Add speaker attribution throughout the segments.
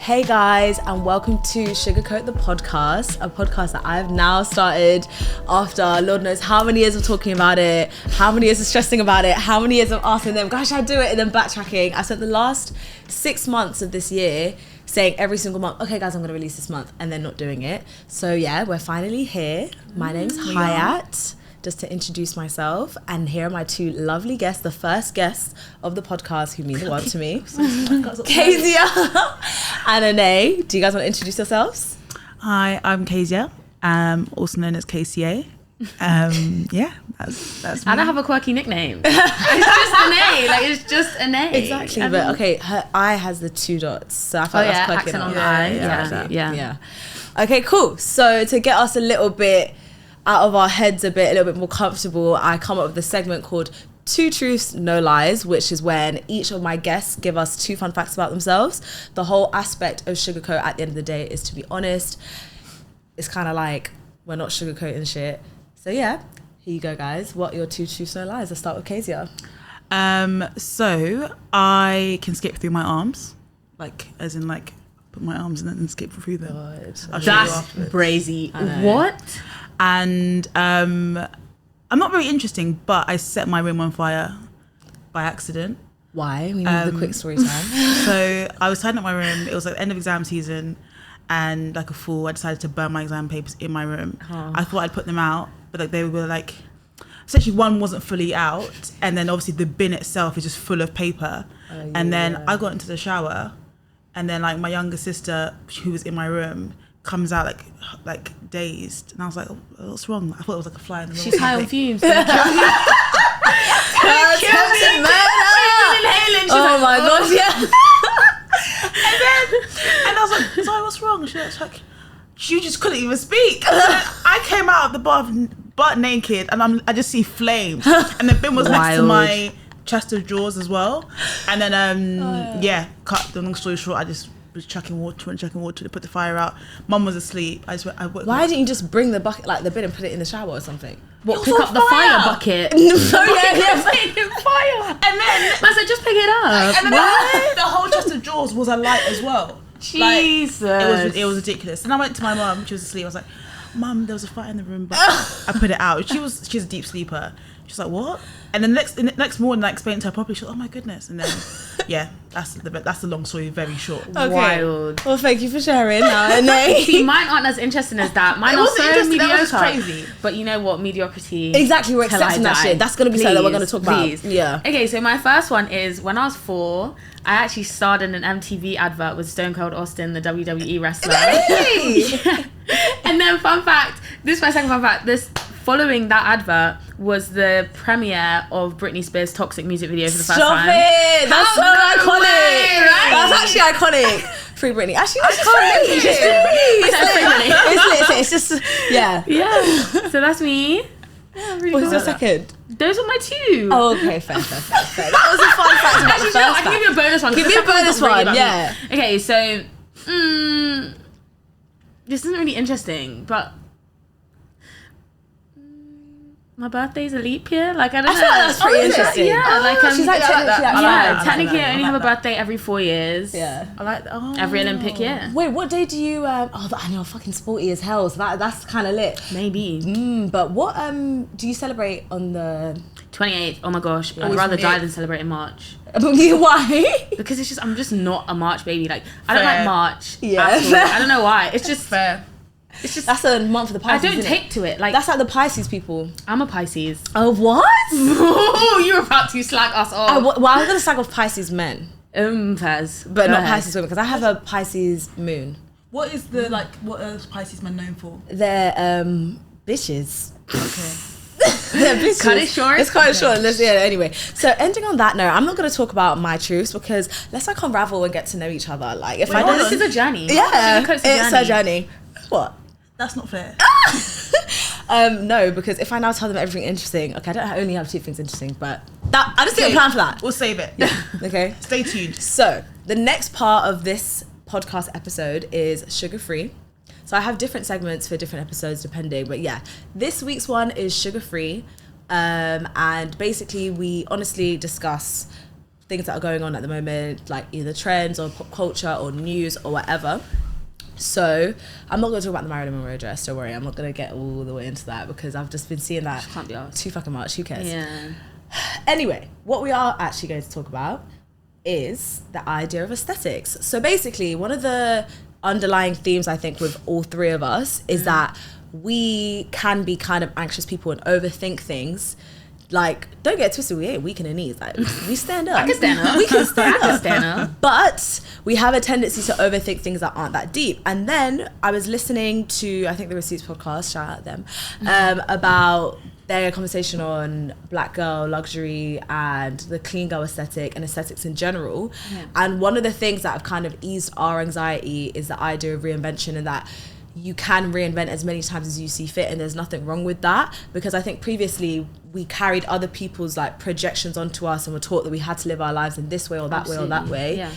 Speaker 1: Hey guys, and welcome to Sugarcoat the podcast, a podcast that I've now started after Lord knows how many years of talking about it, how many years of stressing about it, how many years of asking them, gosh, I do it, and then backtracking. I spent the last 6 months of this year saying every single month, okay guys, I'm going to release this month, and then not doing it. So yeah, we're finally here. My name's Hayaat. Just to introduce myself, and here are my two lovely guests, the first guests of the podcast who mean the world to me, Keziah and Anaïs. Do you guys want to introduce yourselves?
Speaker 2: Hi, I'm Keziah, also known as KCA. Yeah, that's me.
Speaker 3: I don't have a quirky nickname. It's just Anaïs. Like, it's just Anaïs.
Speaker 1: Exactly, but okay, her eye has the 2 dots, so I felt that's quirky
Speaker 3: accent
Speaker 1: enough.
Speaker 3: on the eye. Yeah.
Speaker 1: Okay, cool. So to get us a little bit out of our heads a little bit more comfortable, I come up with a segment called 2 Truths, No Lies, which is when each of my guests give us 2 fun facts about themselves. The whole aspect of Sugarcoat at the end of the day is to be honest. It's kind of like we're not sugarcoating shit. So yeah, here you go, guys. What are your 2 Truths, No Lies? Let's start with Keziah.
Speaker 2: So I can skip through my arms, like as in like put my arms and then skip through them.
Speaker 3: That's brazy. What?
Speaker 2: And I'm not very interesting, but I set my room on fire by accident.
Speaker 1: Why? We need the quick story time.
Speaker 2: So I was tidying up my room. It was like the end of exam season, and like a fool, I decided to burn my exam papers in my room. I thought I'd put them out, but like they were like, essentially one wasn't fully out, and then obviously the bin itself is just full of paper. And then I got into the shower, and then like my younger sister, who was in my room, comes out like dazed, and I was like, oh, what's wrong? I thought it was like a fly in the room.
Speaker 3: She's high on fumes.
Speaker 1: Oh my gosh, yeah.
Speaker 2: and I was like, sorry, what's wrong? She was like, she just couldn't even speak. I came out of the bath butt naked, and I just see flames, and the bin was next to my chest of drawers as well. And then cut the long story short, I just was chucking water to put the fire out. Mum was asleep. Why
Speaker 1: didn't you just bring the bucket, like the bin, and put it in the shower or something?
Speaker 3: What, pick up the fire bucket?
Speaker 1: Put
Speaker 3: it in fire.
Speaker 2: And then
Speaker 3: I said, just pick it up.
Speaker 2: And then the whole chest of drawers was alight as well.
Speaker 3: Jesus.
Speaker 2: Like, it was ridiculous. And I went to my mum. She was asleep. I was like, Mum, there was a fire in the room, but I put it out. She's a deep sleeper. She's like, what? And then the next morning, I explained to her properly. She was like, oh my goodness. And then, yeah, that's the long story, very short.
Speaker 1: Okay.
Speaker 3: Wild.
Speaker 1: Well, thank you for sharing.
Speaker 3: See, mine aren't as interesting as that. Mine are so mediocre.
Speaker 2: That was crazy.
Speaker 3: But you know what? Mediocrity.
Speaker 1: Exactly, we're accepting that shit. That's going to be something that we're going to talk about. Yeah.
Speaker 3: Okay, so my first one is when I was 4, I actually starred in an MTV advert with Stone Cold Austin, the WWE wrestler. Yeah. And then fun fact, this is my second fun fact, following that advert was the premiere of Britney Spears' Toxic music video for the first time.
Speaker 1: Stop it! That's so iconic!
Speaker 3: Way, right?
Speaker 1: That's actually iconic. Free Britney. Actually, I can't make it. It's just, yeah.
Speaker 3: Yeah. So that's me. Yeah, really
Speaker 1: What's your second?
Speaker 3: Those are my 2.
Speaker 1: Oh, okay, fair. That was a fun fact about the first
Speaker 3: I can give you a bonus one.
Speaker 1: Give me a bonus one, yeah.
Speaker 3: Okay, so this isn't really interesting, but my birthday's a leap year. Like, I don't know.
Speaker 1: Feel like that's pretty interesting.
Speaker 3: Yeah, like
Speaker 1: she's like
Speaker 3: technically I only have a birthday every 4 years.
Speaker 1: Yeah,
Speaker 2: I like that.
Speaker 3: Every Olympic year.
Speaker 1: Wait, what day do you? I know, fucking sporty as hell. So that's kind of lit.
Speaker 3: Maybe.
Speaker 1: But what do you celebrate on the
Speaker 3: 28th? Oh my gosh, I'd rather die than celebrate in March.
Speaker 1: Why?
Speaker 3: Because I'm just not a March baby. Like, I don't like March.
Speaker 1: Yeah,
Speaker 3: I don't know why. It's just
Speaker 2: fair.
Speaker 3: It's just
Speaker 1: that's a month for the Pisces.
Speaker 3: I don't take to it. Like,
Speaker 1: that's like the Pisces people.
Speaker 3: I'm a Pisces.
Speaker 1: Oh, what?
Speaker 3: You're about to slag us off.
Speaker 1: Well, I'm gonna slag off Pisces men.
Speaker 3: Faz.
Speaker 1: But not Pisces women, because I have a Pisces moon.
Speaker 2: What is what are Pisces men known for?
Speaker 1: They're bitches.
Speaker 2: Okay.
Speaker 1: They're bitches.
Speaker 3: Cut it short.
Speaker 1: It's quite short. Anyway. So ending on that note, I'm not going to talk about my truths because let's like unravel and get to know each other. Like if
Speaker 3: this is a journey.
Speaker 1: Yeah, it's a journey. What?
Speaker 2: That's not fair.
Speaker 1: No, because if I now tell them everything interesting, okay, I don't only have 2 things interesting, but that I just didn't plan for that.
Speaker 2: We'll save it.
Speaker 1: Yeah. Okay.
Speaker 2: Stay tuned.
Speaker 1: So the next part of this podcast episode is Sugarfree. So I have different segments for different episodes depending, but yeah, this week's one is Sugarfree, and basically we honestly discuss things that are going on at the moment, like either trends or pop culture or news or whatever. So I'm not going to talk about the Marilyn Monroe dress, don't worry. I'm not going to get all the way into that because I've just been seeing that
Speaker 3: Can't be asked.
Speaker 1: too fucking much. Who cares?
Speaker 3: Yeah.
Speaker 1: Anyway, what we are actually going to talk about is the idea of aesthetics. So basically, one of the underlying themes I think with all three of us is that we can be kind of anxious people and overthink things. Like, don't get twisted, we ain't weak in the knees. Like, we stand up.
Speaker 3: I can stand up.
Speaker 1: We can stand
Speaker 3: I can
Speaker 1: up.
Speaker 3: stand up.
Speaker 1: But we have a tendency to overthink things that aren't that deep. And then I was listening to, I think the Receipts podcast, shout out them, about their conversation on black girl luxury and the clean girl aesthetic and aesthetics in general.
Speaker 3: Yeah.
Speaker 1: And one of the things that have kind of eased our anxiety is the idea of reinvention, and that you can reinvent as many times as you see fit, and there's nothing wrong with that, because I think previously we carried other people's like projections onto us and were taught that we had to live our lives in this way or that
Speaker 3: Absolutely.
Speaker 1: way or that way,
Speaker 3: Yeah.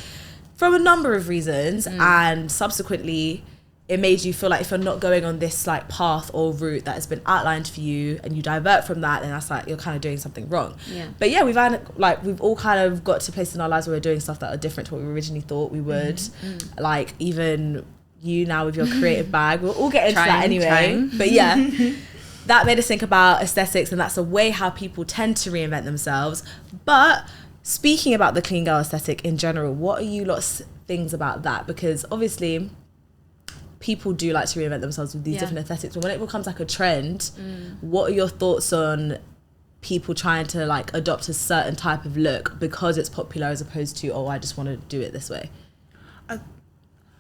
Speaker 1: from a number of reasons. And subsequently it made you feel like if you're not going on this like path or route that has been outlined for you and you divert from that, then that's like you're kind of doing something wrong.
Speaker 3: Yeah.
Speaker 1: But yeah, we've all kind of got to places in our lives where we're doing stuff that are different to what we originally thought we would. Like even you now with your creative bag, we'll all get into that anyway. But yeah, that made us think about aesthetics, and that's a way how people tend to reinvent themselves. But speaking about the clean girl aesthetic in general, what are you lots things about that? Because obviously people do like to reinvent themselves with these different aesthetics, but when it becomes like a trend, what are your thoughts on people trying to like adopt a certain type of look because it's popular, as opposed to, oh, I just want to do it this way?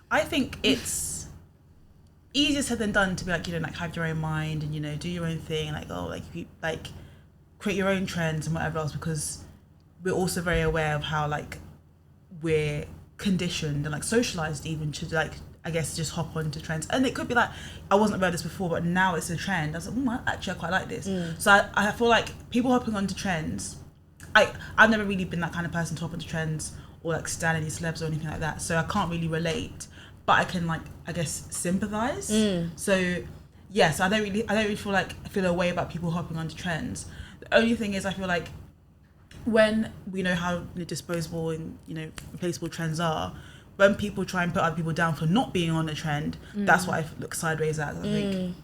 Speaker 2: I think it's easier said than done to be like, you know, like have your own mind and, you know, do your own thing, like, oh, like you like create your own trends and whatever else, because we're also very aware of how like we're conditioned and like socialized even to like, I guess, just hop onto trends. And it could be like, I wasn't aware of this before, but now it's a trend. I was like, actually I quite like this. So I feel like people hopping onto trends, I've never really been that kind of person to hop onto trends or like stand any celebs or anything like that, so I can't really relate, but I can like, I guess, sympathize. So yeah, so I don't really feel a way about people hopping onto trends. The only thing is I feel like when we know how disposable and, you know, replaceable trends are, when people try and put other people down for not being on a trend, that's what I look sideways at. I think,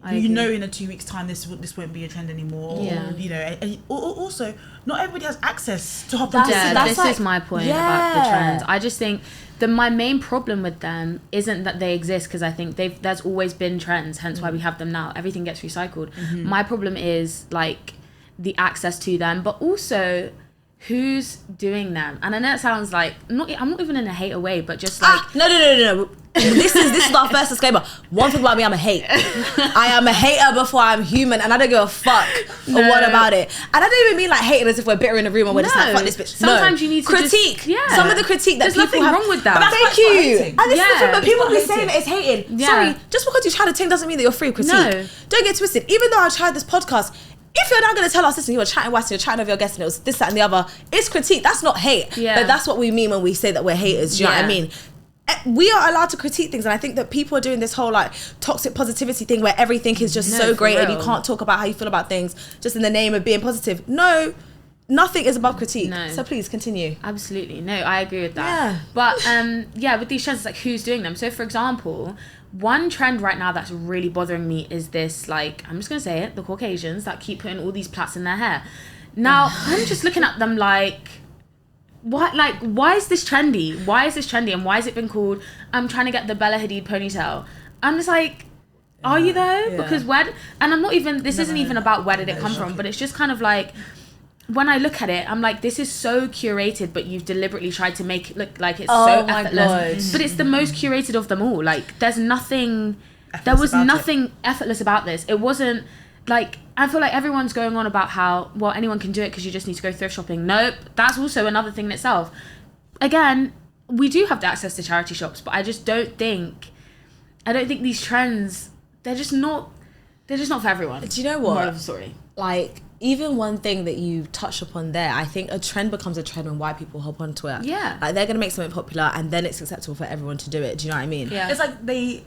Speaker 2: like, you know, in 2 weeks' time, this won't be a trend anymore.
Speaker 3: Yeah.
Speaker 2: Or, you know, and also, not everybody has access to hop
Speaker 1: That's-
Speaker 2: onto
Speaker 3: Yeah,
Speaker 1: that's
Speaker 3: this
Speaker 1: like-
Speaker 3: is my point
Speaker 1: yeah.
Speaker 3: about the trends. I just think my main problem with them isn't that they exist, because I think there's always been trends, hence why we have them now. Everything gets recycled. My problem is like the access to them, but also who's doing them. And I know it sounds like I'm not even in a hater way, but just like
Speaker 1: No. This is our first disclaimer. One thing about me, I'm a hate. I am a hater before I'm human, and I don't give a fuck or what about it. And I don't even mean like hating as if we're bitter in a room and we're just like, fuck this bitch.
Speaker 3: Sometimes you need to
Speaker 1: critique. Some of the critique that
Speaker 3: there's
Speaker 1: people
Speaker 3: nothing
Speaker 1: have.
Speaker 3: wrong with that.
Speaker 2: But
Speaker 1: Thank
Speaker 2: that's not
Speaker 1: you.
Speaker 2: hating.
Speaker 1: And this is the thing, but
Speaker 2: It's
Speaker 1: people
Speaker 2: not
Speaker 1: be
Speaker 2: hating.
Speaker 1: saying that it's hating.
Speaker 3: Yeah.
Speaker 1: Sorry, just because you tried a thing doesn't mean that you're free of critique.
Speaker 3: No.
Speaker 1: Don't get twisted. Even though I tried this podcast, if you're now going to tell us, listen, you were chatting whilst you're chatting over your guest and it was this, that and the other, it's critique. That's not hate.
Speaker 3: Yeah.
Speaker 1: But that's what we mean when we say that we're haters. Do you know what I mean? We are allowed to critique things, and I think that people are doing this whole like toxic positivity thing where everything is just so
Speaker 3: for
Speaker 1: great and you
Speaker 3: real.
Speaker 1: can't talk about how you feel about things just in the name of being positive. No, nothing is above critique.
Speaker 3: No.
Speaker 1: So please continue.
Speaker 3: Absolutely. No, I agree with that.
Speaker 1: Yeah.
Speaker 3: But with these trends, it's like who's doing them. So for example, one trend right now that's really bothering me is this, like, I'm just going to say it, the Caucasians that keep putting all these plaits in their hair. Now, I'm just looking at them like, what? Like, why is this trendy? Why is this trendy? And why has it been called, I'm trying to get the Bella Hadid ponytail? I'm just like, are you though?
Speaker 1: Yeah.
Speaker 3: Because and I'm not even, this isn't even about where did it come from, but it's just kind of like, when I look at it, I'm like, this is so curated, but you've deliberately tried to make it look like it's so
Speaker 1: my
Speaker 3: effortless.
Speaker 1: God.
Speaker 3: But it's the most curated of them all. Like, there's nothing,
Speaker 2: Effortless
Speaker 3: there was
Speaker 2: about
Speaker 3: nothing effortless about this. It wasn't like, I feel like everyone's going on about how, well, anyone can do it because you just need to go thrift shopping. Nope, that's also another thing in itself. Again, we do have the access to charity shops, but I don't think these trends, they're just not for everyone.
Speaker 1: Do you know what?
Speaker 3: Moral of the story.
Speaker 1: Like, even one thing that you touched upon there, I think a trend becomes a trend when white people hop onto it.
Speaker 3: Yeah.
Speaker 1: Like, they're going to make something popular and then it's acceptable for everyone to do it. Do you know what I mean?
Speaker 3: Yeah.
Speaker 2: It's like they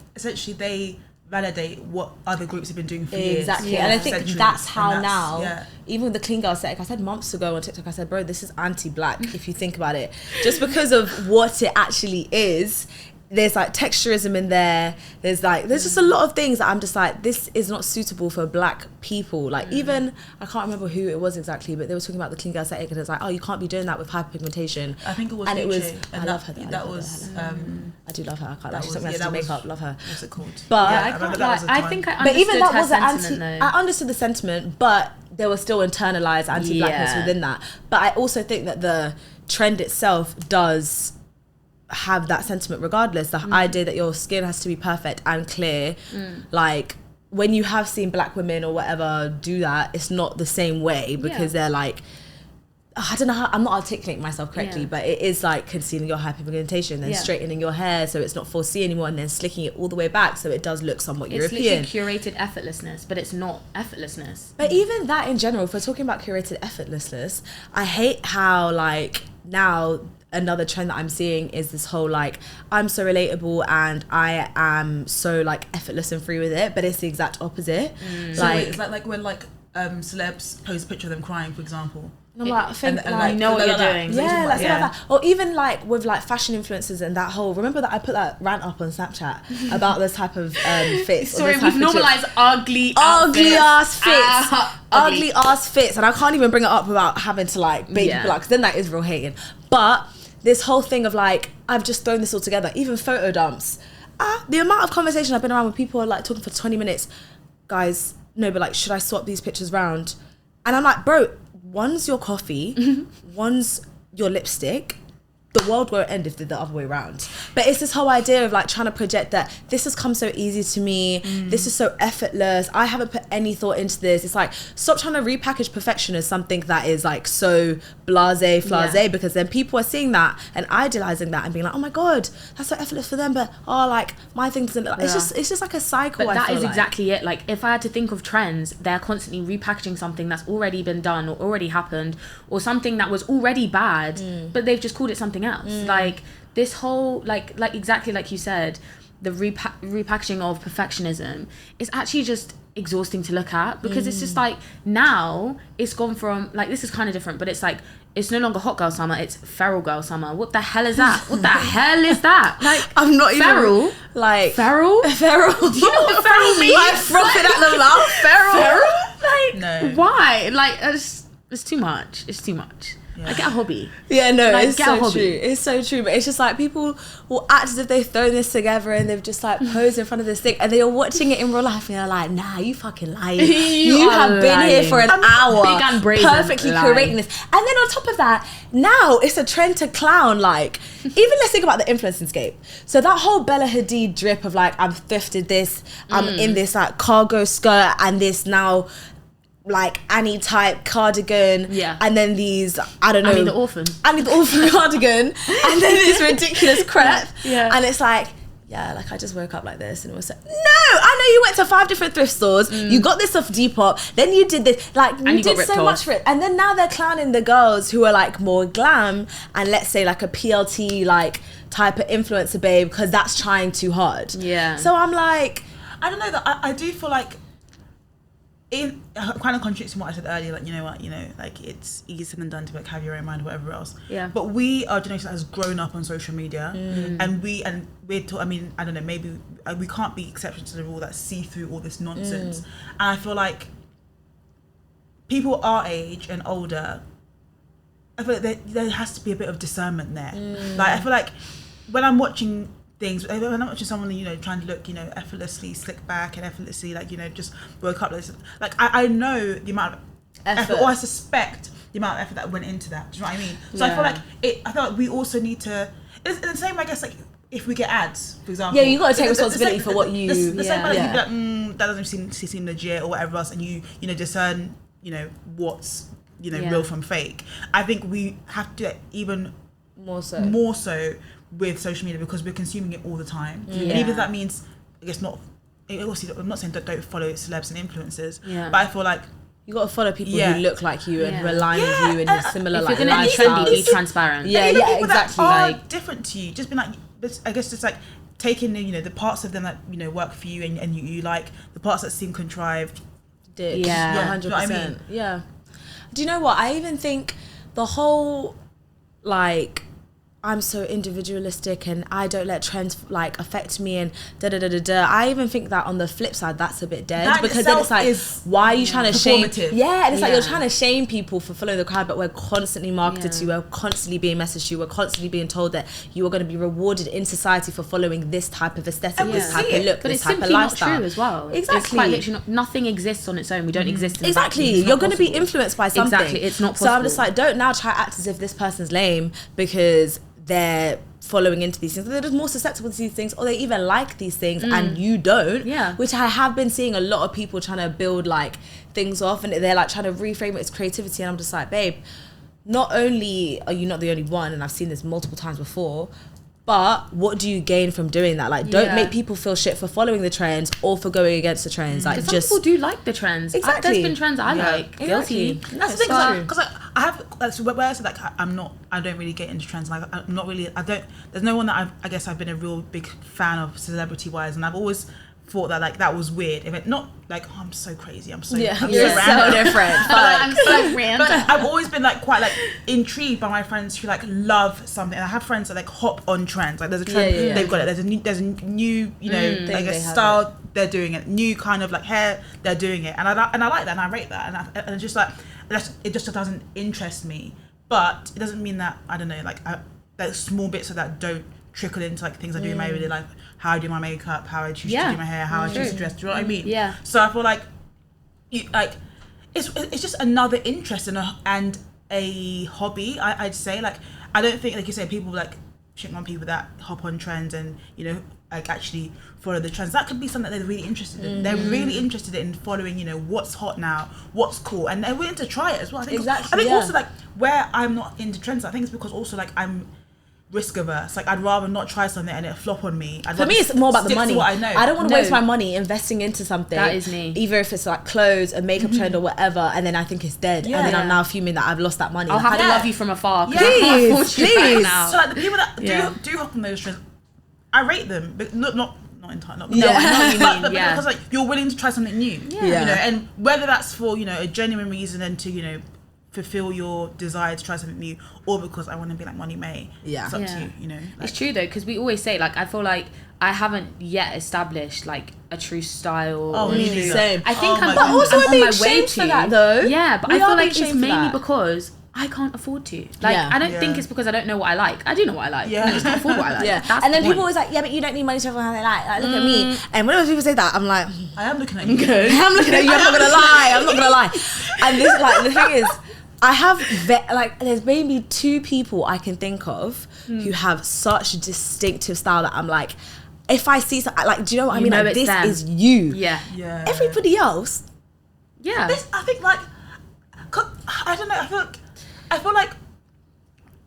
Speaker 2: validate what other groups have been doing for years.
Speaker 1: Exactly. And I think
Speaker 2: centuries.
Speaker 1: that's how
Speaker 2: And
Speaker 1: now, even with the clean girl aesthetic, I said months ago on TikTok, I said, bro, this is anti-black if you think about it. Just because of what it actually is. There's like texturism in there. There's just a lot of things that I'm just like, this is not suitable for black people. Like even, I can't remember who it was exactly, but they were talking about the clean girl aesthetic and it's like, oh, you can't be doing that with hyperpigmentation.
Speaker 2: I think it was
Speaker 1: and
Speaker 2: Uche,
Speaker 1: it was,
Speaker 2: and
Speaker 1: I love her.
Speaker 2: I
Speaker 1: do love her. I can't lie. She's
Speaker 2: was-
Speaker 1: something
Speaker 2: yeah,
Speaker 1: to
Speaker 2: that was-
Speaker 1: makeup. Love her.
Speaker 2: What's it called?
Speaker 1: But
Speaker 2: Yeah,
Speaker 3: I
Speaker 2: remember
Speaker 3: can't
Speaker 2: that
Speaker 3: lie.
Speaker 2: was a
Speaker 3: I
Speaker 2: time.
Speaker 3: think I
Speaker 1: but even
Speaker 3: understood
Speaker 1: that
Speaker 3: her
Speaker 1: was an
Speaker 3: sentiment, though.
Speaker 1: I understood the sentiment, but there was still internalized anti-blackness
Speaker 3: Yeah.
Speaker 1: within that. But I also think that the trend itself does have that sentiment regardless. The idea that your skin has to be perfect and clear, like when you have seen black women or whatever do that, it's not the same way because they're like, I don't know how, I'm not articulating myself correctly, but it is like concealing your hyperpigmentation, then straightening your hair so it's not 4C anymore, and then slicking it all the way back so it does look somewhat European.
Speaker 3: It's literally curated effortlessness, but it's not effortlessness.
Speaker 1: But even that in general, if we're talking about curated effortlessness, I hate how like now another trend that I'm seeing is this whole like, I'm so relatable and I am so like effortless and free with it, but it's the exact opposite.
Speaker 2: So wait, it's like when like celebs post a picture of them crying, for example.
Speaker 1: I'm like, I think
Speaker 2: and
Speaker 1: like,
Speaker 3: you know what you're doing.
Speaker 1: yeah, like something like that. Or even like with like fashion influencers and that whole, remember that I put that rant up on Snapchat about this type of fits.
Speaker 3: Sorry, we've normalized ugly
Speaker 1: ass fits.
Speaker 3: Ugly.
Speaker 1: Ugly ass fits. And I can't even bring it up without having to like bait people out, because then that is real hating. But this whole thing of like, I've just thrown this all together, even photo dumps. The amount of conversation I've been around with people are like talking for 20 minutes. Guys, no, but like, should I swap these pictures round? And I'm like, bro, one's your coffee, one's your lipstick. The world won't end if they're the other way around. But it's this whole idea of like trying to project that this has come so easy to me. This is so effortless. I haven't put any thought into this. It's like, stop trying to repackage perfection as something that is like so flase, because then people are seeing that and idealizing that and being like, oh my God, that's so effortless for them. But like my thing doesn't look like, it's just like a cycle.
Speaker 3: But that is exactly it. Like if I had to think of trends, they're constantly repackaging something that's already been done or already happened, or something that was already bad, but they've just called it something else. Like this whole like exactly like you said, the repackaging of perfectionism is actually just exhausting to look at, because it's just like, now it's gone from like, this is kind of different, but it's like, it's no longer hot girl summer, it's feral girl summer. What the hell is that? What the hell is that? Like,
Speaker 1: I'm not
Speaker 3: feral?
Speaker 1: even like
Speaker 3: Feral?
Speaker 1: Do
Speaker 3: you know what feral means?
Speaker 1: Like frothing at the mouth. Feral?
Speaker 3: Like,
Speaker 2: No.
Speaker 3: why? Like, it's too much. It's too much.
Speaker 2: Yeah.
Speaker 3: Like, get a hobby.
Speaker 1: Yeah, no,
Speaker 3: Like,
Speaker 1: it's
Speaker 3: get a
Speaker 1: so
Speaker 3: hobby.
Speaker 1: true. It's so true. But it's just like people will act as if they've thrown this together and they've just like posed in front of this thing, and they're watching it in real life and they're like, nah, you fucking lying. You
Speaker 3: are
Speaker 1: have been here
Speaker 3: lying.
Speaker 1: for an hour.
Speaker 3: Big and brazen
Speaker 1: perfectly
Speaker 3: lying.
Speaker 1: curating this. And then on top of that, now it's a trend to clown. Like, even let's think about the influencing scape. So that whole Bella Hadid drip of like, I've thrifted this, I'm in this like cargo skirt and this now like Annie type cardigan, and then these, I don't know,
Speaker 3: Annie the orphan
Speaker 1: cardigan, and then this ridiculous crepe,
Speaker 3: Yeah.
Speaker 1: and it's like, yeah, like I just woke up like this, and it was like, no, I know you went to 5 different thrift stores, you got this off Depop, then you did this, like you
Speaker 3: you got
Speaker 1: did
Speaker 3: ripped
Speaker 1: so
Speaker 3: off.
Speaker 1: much for it, and then now they're clowning the girls who are like more glam and let's say like a PLT like type of influencer babe, because that's trying too hard. So I'm like,
Speaker 2: I don't know, that I do feel like it kind of contradicts what I said earlier, like, you know what, like it's easier than done to like have your own mind or whatever else. But we are a generation that has grown up on social media, and we're I mean, I don't know, maybe we can't be exceptions to the rule that see through all this nonsense. And I feel like people our age and older, I feel like there has to be a bit of discernment there. Like I feel like when I'm watching things, when I'm watching someone, trying to look, effortlessly slick back and effortlessly, like, just woke up, like I know the amount of effort, or I suspect the amount of effort that went into that. Do you know what I mean? So I feel like we also need to, it's the same, I guess, like if we get ads, for example.
Speaker 1: Yeah, you got to take responsibility for what you.
Speaker 2: The same way, like, you'd be like, that doesn't seem legit or whatever else, and you discern, what's real from fake. I think we have to do that even more so with social media, because we're consuming it all the time. And even if that means, I guess not, obviously I'm not saying don't follow celebs and influencers, but I feel like
Speaker 1: you got to follow people who look like you and who align with you and who similar like
Speaker 3: if you're gonna be trendy, be transparent.
Speaker 1: Yeah,
Speaker 2: people
Speaker 1: exactly.
Speaker 2: that are
Speaker 1: Like
Speaker 2: different to you, just be like, I guess just like taking the parts of them that work for you and you like, the parts that seem contrived.
Speaker 3: Yeah,
Speaker 1: 100%.
Speaker 2: You know what I mean?
Speaker 1: Yeah. Do you know what? I even think the whole like I'm so individualistic and I don't let trends like affect me and I even think that on the flip side that's a bit dead,
Speaker 2: that
Speaker 1: because then it's like, why are you trying to shame? Yeah, and it's like you're trying to shame people for following the crowd, but we're constantly marketed to, we're constantly being messaged to, we're constantly being told that you are going to be rewarded in society for following this type of aesthetic, this type of look,
Speaker 3: but
Speaker 1: this
Speaker 3: it's
Speaker 1: type of
Speaker 3: simply not
Speaker 1: lifestyle.
Speaker 3: true as well.
Speaker 1: Exactly.
Speaker 3: It's quite literally nothing exists on its own. We don't exist in
Speaker 1: exactly.
Speaker 3: vacuum.
Speaker 1: You're going to be influenced by something.
Speaker 3: Exactly. It's not possible.
Speaker 1: So I'm just like, don't now try to act as if this person's lame because they're following into these things. They're just more susceptible to these things, or they even like these things and you don't.
Speaker 3: Yeah.
Speaker 1: Which I have been seeing a lot of people trying to build like things off, and they're like trying to reframe it as creativity, and I'm just like, babe, not only are you not the only one, and I've seen this multiple times before, but what do you gain from doing that? Like, don't make people feel shit for following the trends or for going against the trends. Like,
Speaker 3: some
Speaker 1: just
Speaker 3: people do like the trends.
Speaker 1: Exactly.
Speaker 3: There's been trends I like.
Speaker 1: Exactly.
Speaker 3: Guilty.
Speaker 2: That's the thing, because I have so where I said like I don't really get into trends. Like I'm not really. There's no one that I guess I've been a real big fan of celebrity wise, and I've always thought that like that was weird. If it not like, oh, I'm so crazy. I'm so
Speaker 1: you're
Speaker 2: so
Speaker 1: so different.
Speaker 3: I'm so random.
Speaker 2: But I've always been like quite like intrigued by my friends who like love something. And I have friends that like hop on trends. Like there's a trend, they've got it. There's a new like a style, they're doing it. New kind of like hair, they're doing it. And I like that and I rate that. And it's just like it just doesn't interest me. But it doesn't mean that I don't know like there's small bits of that don't trickle into like things I do in my everyday life. How I do my makeup, how I choose to do my hair, how I choose to dress. Do you know what I mean?
Speaker 3: Yeah.
Speaker 2: So I feel like, it's just another interest and a hobby. I'd say like I don't think like you say people like shit on people that hop on trends and like actually follow the trends. That could be something that they're really interested in. They're really interested in following what's hot now, what's cool, and they're willing to try it as well. I think also like where I'm not into trends, I think it's because also like I'm risk averse. Like I'd rather not try something and it flop on me. For me,
Speaker 1: it's more about the money.
Speaker 2: What I know.
Speaker 1: I don't want to waste my money investing into something.
Speaker 3: That is me.
Speaker 1: Either if it's like clothes, a makeup trend, or whatever, and then I think it's dead, and then I'm now fuming that I've lost that money.
Speaker 3: I'll have to love you from afar.
Speaker 1: Please.
Speaker 3: Right now.
Speaker 2: So like the people that do hop on those trends, I rate them, but not entirely.
Speaker 3: No, I know what you mean.
Speaker 2: But because like you're willing to try something new. And whether that's for a genuine reason and to fulfill your desire to try something new, or because I want to be like Money May. It's up to you. Like,
Speaker 3: it's true though, because we always say like I feel like I haven't yet established like a true style.
Speaker 2: Oh, me neither.
Speaker 1: Same.
Speaker 3: I think I'm
Speaker 1: on
Speaker 3: my way
Speaker 1: to
Speaker 3: to
Speaker 1: that though.
Speaker 3: Yeah, but
Speaker 1: We
Speaker 3: I feel
Speaker 1: are
Speaker 3: like
Speaker 1: being
Speaker 3: it's
Speaker 1: shamed for
Speaker 3: mainly
Speaker 1: that.
Speaker 3: because I can't afford to. Like I don't think it's because I don't know what I like. I do know what I like. I just can't afford what I like.
Speaker 1: Yeah.
Speaker 3: That's
Speaker 1: And then
Speaker 3: the
Speaker 1: people
Speaker 3: point.
Speaker 1: always like, but you don't need money to have what they like. Look at me. And whenever people say that, I'm like,
Speaker 2: I am looking at you.
Speaker 1: I'm looking at you. I'm not gonna lie. And this like the thing is, I have there's maybe 2 people I can think of who have such distinctive style that I'm like, if I see something like, do you know what I mean? Like, this is you.
Speaker 3: Yeah.
Speaker 1: Everybody else.
Speaker 3: Yeah.
Speaker 2: I think like, I don't know. I feel like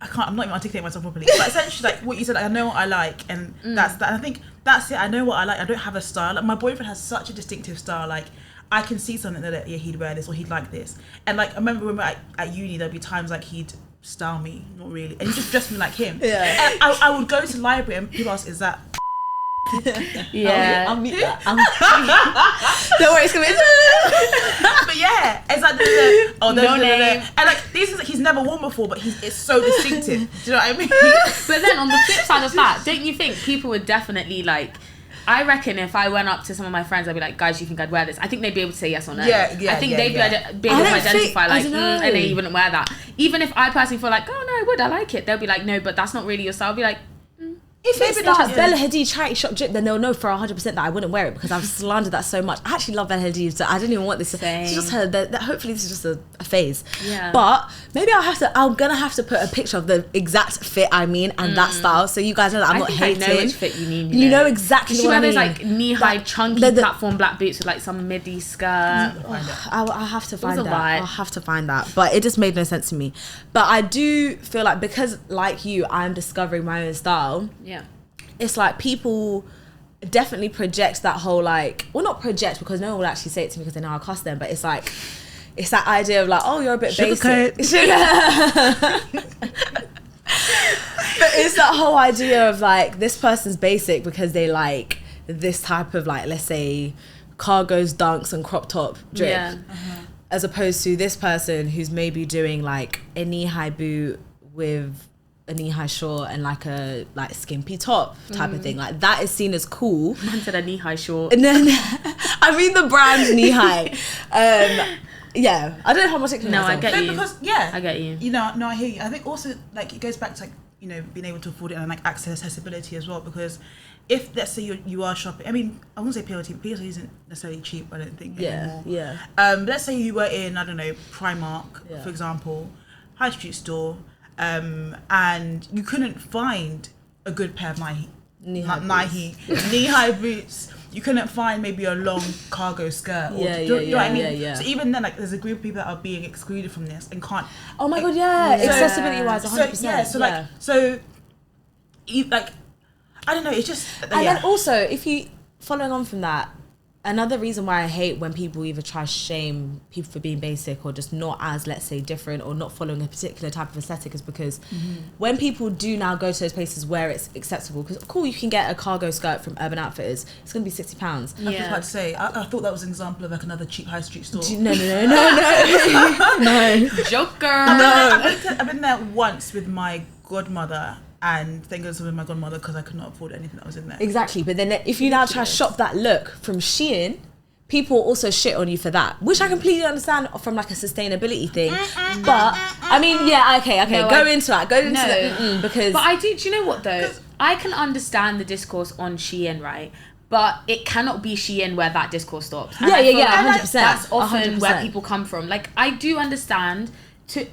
Speaker 2: I'm not even articulating myself properly. But essentially, like what you said, like, I know what I like, and that's that. And I think that's it. I know what I like. I don't have a style. Like my boyfriend has such a distinctive style. Like I can see something that he'd wear this or he'd like this. And like I remember when we were at uni, there'd be times like he'd style me, not really, and he just dressed me like him.
Speaker 1: Yeah.
Speaker 2: And I would go to the library and people ask, "Is that?"
Speaker 1: I'll meet that. Don't worry, it's coming.
Speaker 2: But yeah, it's like
Speaker 3: no name.
Speaker 2: And like these things that he's never worn before, but it's so distinctive. Do you know what I mean?
Speaker 3: But then on the flip side of that, don't you think people would definitely like? I reckon if I went up to some of my friends, I'd be like, guys, do you think I'd wear this? I think they'd be able to say yes or no.
Speaker 2: Yeah,
Speaker 3: I think they'd be able
Speaker 1: I
Speaker 3: to
Speaker 1: don't
Speaker 3: identify
Speaker 1: think- I
Speaker 3: like,
Speaker 1: don't know.
Speaker 3: and they wouldn't wear that. Even if I personally feel like, oh no, I would, I like it. They'll be like, no, but that's not really your style. I'll be like,
Speaker 1: If it's that Bella Hadid charity shop drip, then they'll know for 100% that I wouldn't wear it because I've slandered that so much. I actually love Bella Hadid, so I don't even want this.
Speaker 3: Same.
Speaker 1: It's just her. That hopefully this is just a phase.
Speaker 3: Yeah.
Speaker 1: But maybe I'm gonna have to put a picture of the exact fit I mean and that style, so you guys know that I'm not hating.
Speaker 3: I know which fit you mean.
Speaker 1: You know exactly
Speaker 3: She
Speaker 1: what I
Speaker 3: wear
Speaker 1: mean.
Speaker 3: those like knee-high, chunky platform black boots with like some midi skirt.
Speaker 1: I'll have to find
Speaker 3: a
Speaker 1: that.
Speaker 3: vibe.
Speaker 1: I'll have to find that. But it just made no sense to me. But I do feel like because, like you, I'm discovering my own style.
Speaker 3: Yeah.
Speaker 1: It's like people definitely project that whole like, well, not project because no one will actually say it to me because they know I'll cuss them, but it's like, it's that idea of like, oh, you're a bit basic.
Speaker 2: Sugarcoat.
Speaker 1: But it's that whole idea of like this person's basic because they like this type of like, let's say, cargos, dunks, and crop top drip, as opposed to this person who's maybe doing like a knee-high boot with a knee-high short and like a like skimpy top type of thing. Like that is seen as cool.
Speaker 3: Man said a knee-high short.
Speaker 1: And then I mean the brand knee-high. Yeah, I don't know how much it can.
Speaker 3: No, I get you.
Speaker 2: Because
Speaker 3: I get you.
Speaker 2: You know, no, I hear you. I think also like it goes back to like, you know, being able to afford it and like accessibility as well. Because if let's say you are shopping, I mean, I wouldn't say PLT isn't necessarily cheap. I don't think anymore.
Speaker 1: Yeah.
Speaker 2: Let's say you were in, I don't know, Primark, for example, high street store, and you couldn't find a good pair of knee-high boots. You couldn't find maybe a long cargo skirt. Or, do you know what I mean?
Speaker 1: Yeah.
Speaker 2: So even then, like, there's a group of people that are being excluded from this and can't.
Speaker 1: Oh my god, accessibility wise, 100%.
Speaker 2: So you like, I don't know. It's just.
Speaker 1: And then also, if you following on from that, another reason why I hate when people either try to shame people for being basic or just not as, let's say, different or not following a particular type of aesthetic is because when people do now go to those places where it's acceptable, because cool, you can get a cargo skirt from Urban Outfitters, it's going to be £60.
Speaker 2: I was about to say, I thought that was an example of like another cheap high street store.
Speaker 1: No.
Speaker 3: Joker.
Speaker 2: I've been there once with my godmother. And thank goodness with my godmother because I could not afford anything that was in there.
Speaker 1: Exactly, but then if you now try to shop that look from Shein, people also shit on you for that, which I completely understand from like a sustainability thing. But I mean, okay,
Speaker 3: No,
Speaker 1: go into that because.
Speaker 3: But I do you know what though? I can understand the discourse on Shein, right? But it cannot be Shein where that discourse stops. And
Speaker 1: 100%.
Speaker 3: That's often
Speaker 1: 100%.
Speaker 3: where people come from. Like, I do understand.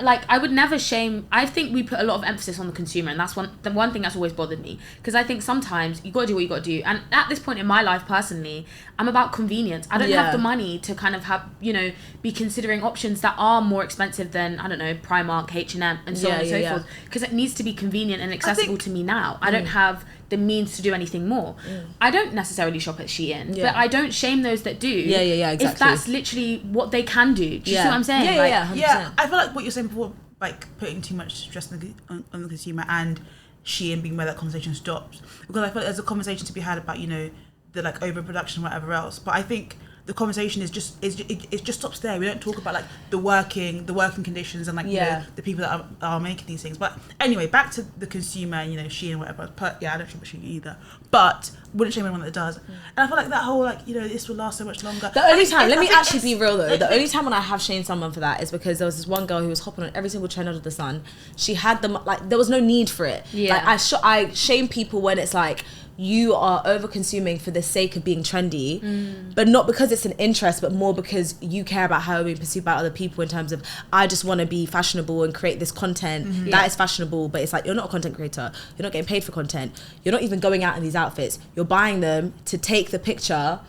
Speaker 3: I would never shame. I think we put a lot of emphasis on the consumer, and that's the one thing that's always bothered me, because I think sometimes you got to do what you got to do. And at this point in my life personally, I'm about convenience. I don't have the money to kind of have, you know, be considering options that are more expensive than, I don't know, Primark, H&M and so on and so forth, because it needs to be convenient and accessible to me now. I don't have the means to do anything more. I don't necessarily shop at Shein, but I don't shame those that do.
Speaker 1: Exactly.
Speaker 3: If that's literally what they can do. Do you see what I'm saying?
Speaker 2: 100%. I feel like what you're saying before, like putting too much stress on the consumer and Shein being where that conversation stops, because I feel like there's a conversation to be had about, you know, the like overproduction, whatever else. But I think the conversation is just it just stops there. We don't talk about like the working conditions and like you know, the people that are making these things. But anyway, back to the consumer and, you know, Shein, whatever. But I don't shop at Shein either, but wouldn't shame anyone that does. And I feel like that whole like, you know, this will last so much longer.
Speaker 1: The only time, let me actually be real though, the only time when I have shamed someone for that is because there was this one girl who was hopping on every single trend under the sun. She had them, like, there was no need for it. Like I shame people when it's like, you are over consuming for the sake of being trendy, but not because it's an interest, but more because you care about how you're being perceived by other people in terms of, I just want to be fashionable and create this content that is fashionable, but it's like, you're not a content creator, you're not getting paid for content, you're not even going out in these outfits, you're buying them to take the picture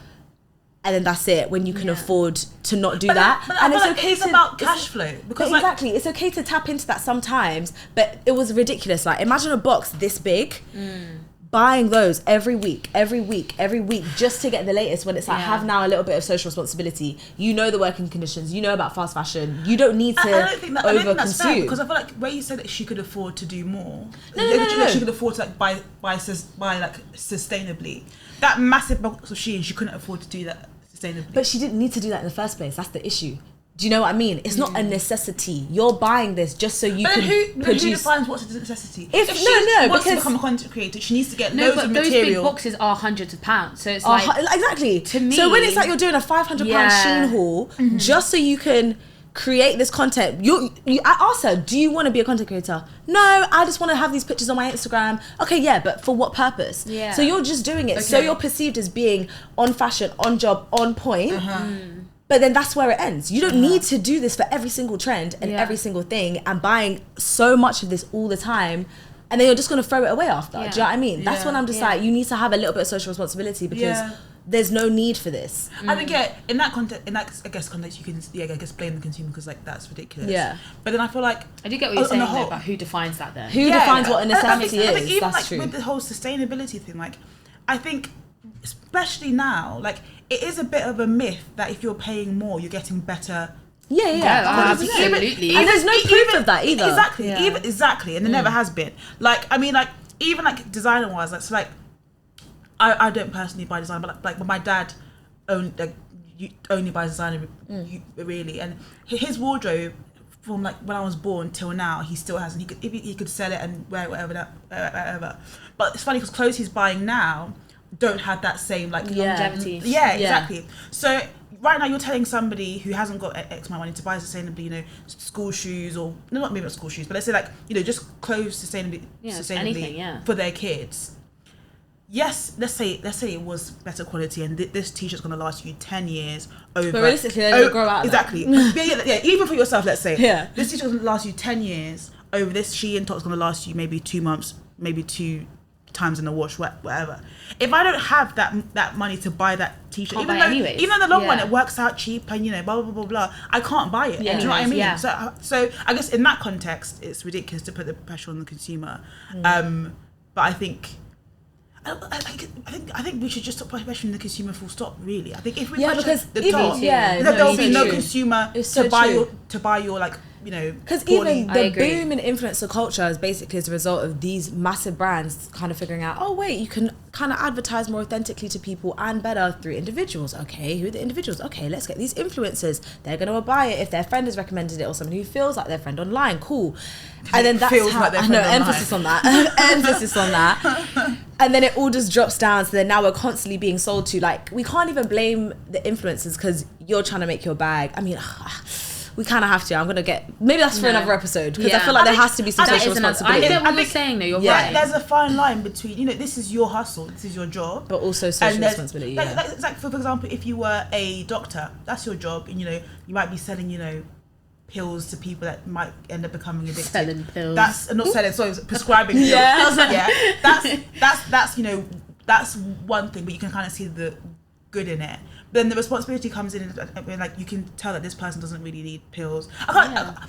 Speaker 1: and then that's it, when you can afford to not do that.
Speaker 2: And it's okay, it's about cash flow, because like,
Speaker 1: exactly, it's okay to tap into that sometimes, but it was ridiculous. Like, imagine a box this big, buying those every week just to get the latest, when it's like, have now a little bit of social responsibility. You know the working conditions, you know about fast fashion, you don't need to I don't think that's fair,
Speaker 2: because I feel like where you said that she could afford to do more, no. She could afford to like buy like sustainably. That massive box of she couldn't afford to do that sustainably.
Speaker 1: But she didn't need to do that in the first place. That's the issue. Do you know what I mean? It's not a necessity. You're buying this just so you can produce.
Speaker 2: Who defines what's a necessity?
Speaker 1: If she wants
Speaker 2: to become a content creator, she needs to get loads of
Speaker 3: those
Speaker 2: material.
Speaker 3: big boxes are hundrds of pounds, so it's like
Speaker 1: exactly.
Speaker 3: To me,
Speaker 1: so when it's like you're doing a £500 Shein haul just so you can create this content, I asked her, do you want to be a content creator? No, I just want to have these pictures on my Instagram. Okay, but for what purpose? So you're just doing it so you're perceived as being on fashion, on job, on point. But then that's where it ends. You don't need to do this for every single trend and every single thing and buying so much of this all the time, and then you're just going to throw it away after. Do you know what I mean? That's when I'm just like, you need to have a little bit of social responsibility, because there's no need for this.
Speaker 2: I think in that context, context, you can blame the consumer, because like that's ridiculous. But then I feel like
Speaker 3: I do get what you're saying though, about who defines that then.
Speaker 1: Who defines what a necessity is?
Speaker 2: I think even
Speaker 1: that's
Speaker 2: like
Speaker 1: true.
Speaker 2: with the whole sustainability thing, like I think especially now, like it is a bit of a myth that if you're paying more, you're getting better.
Speaker 3: Absolutely.
Speaker 1: And there's no proof of that either.
Speaker 2: Exactly, and there never has been. Like, I mean, like even like designer wise, like so like I don't personally buy design, but like my dad only buys designer really, and his wardrobe from like when I was born till now, he still has, and he could sell it and wear it whatever. But it's funny because clothes he's buying now don't have that same like
Speaker 3: longevity.
Speaker 2: Yeah, exactly. So right now you're telling somebody who hasn't got X amount of money to buy sustainably, you know, school shoes, or not maybe not school shoes, but let's say like, you know, just clothes sustainably
Speaker 3: anything,
Speaker 2: for their kids. Yes, let's say it was better quality, and this t-shirt's gonna last you 10 years over.
Speaker 1: But realistically, they're gonna grow out.
Speaker 2: Exactly. yeah, even for yourself, let's say.
Speaker 1: Yeah.
Speaker 2: This t-shirt's gonna last you 10 years over. This Shein top's gonna last you maybe 2 months, maybe 2 times in the wash, whatever. If I don't have that money to buy that t-shirt, even though in the long run it works out cheap and, you know, blah blah blah blah, I can't buy it. Yeah. Do you know what I mean? Yeah. So I guess in that context, it's ridiculous to put the pressure on the consumer. But I think we should just stop pressuring the consumer full stop. Really, I think if we pressure the top, there will be no consumer to buy your like, you know,
Speaker 1: because even the boom in influencer culture is basically as a result of these massive brands kind of figuring out, oh wait, you can kind of advertise more authentically to people and better through individuals. Okay, who are the individuals? Okay, let's get these influencers. They're gonna buy it if their friend has recommended it, or somebody who feels like their friend online. Cool. And then that's how, I know, emphasis on that. And then it all just drops down, so then now we're constantly being sold to, like, we can't even blame the influencers because you're trying to make your bag. I mean, we kind of have to. I'm going to maybe that's for another episode, because I feel like there has to be some social responsibility.
Speaker 3: I get what you're saying, though, you're right.
Speaker 2: There's a fine line between, you know, this is your hustle, this is your job.
Speaker 1: But also social responsibility,
Speaker 2: It's like, for example, if you were a doctor, that's your job, and, you know, you might be selling, you know, pills to people that might end up becoming addicted.
Speaker 3: Selling pills.
Speaker 2: That's not selling, sorry, prescribing pills. That's you know, that's one thing, but you can kind of see the good in it. But then the responsibility comes in, and like you can tell that this person doesn't really need pills.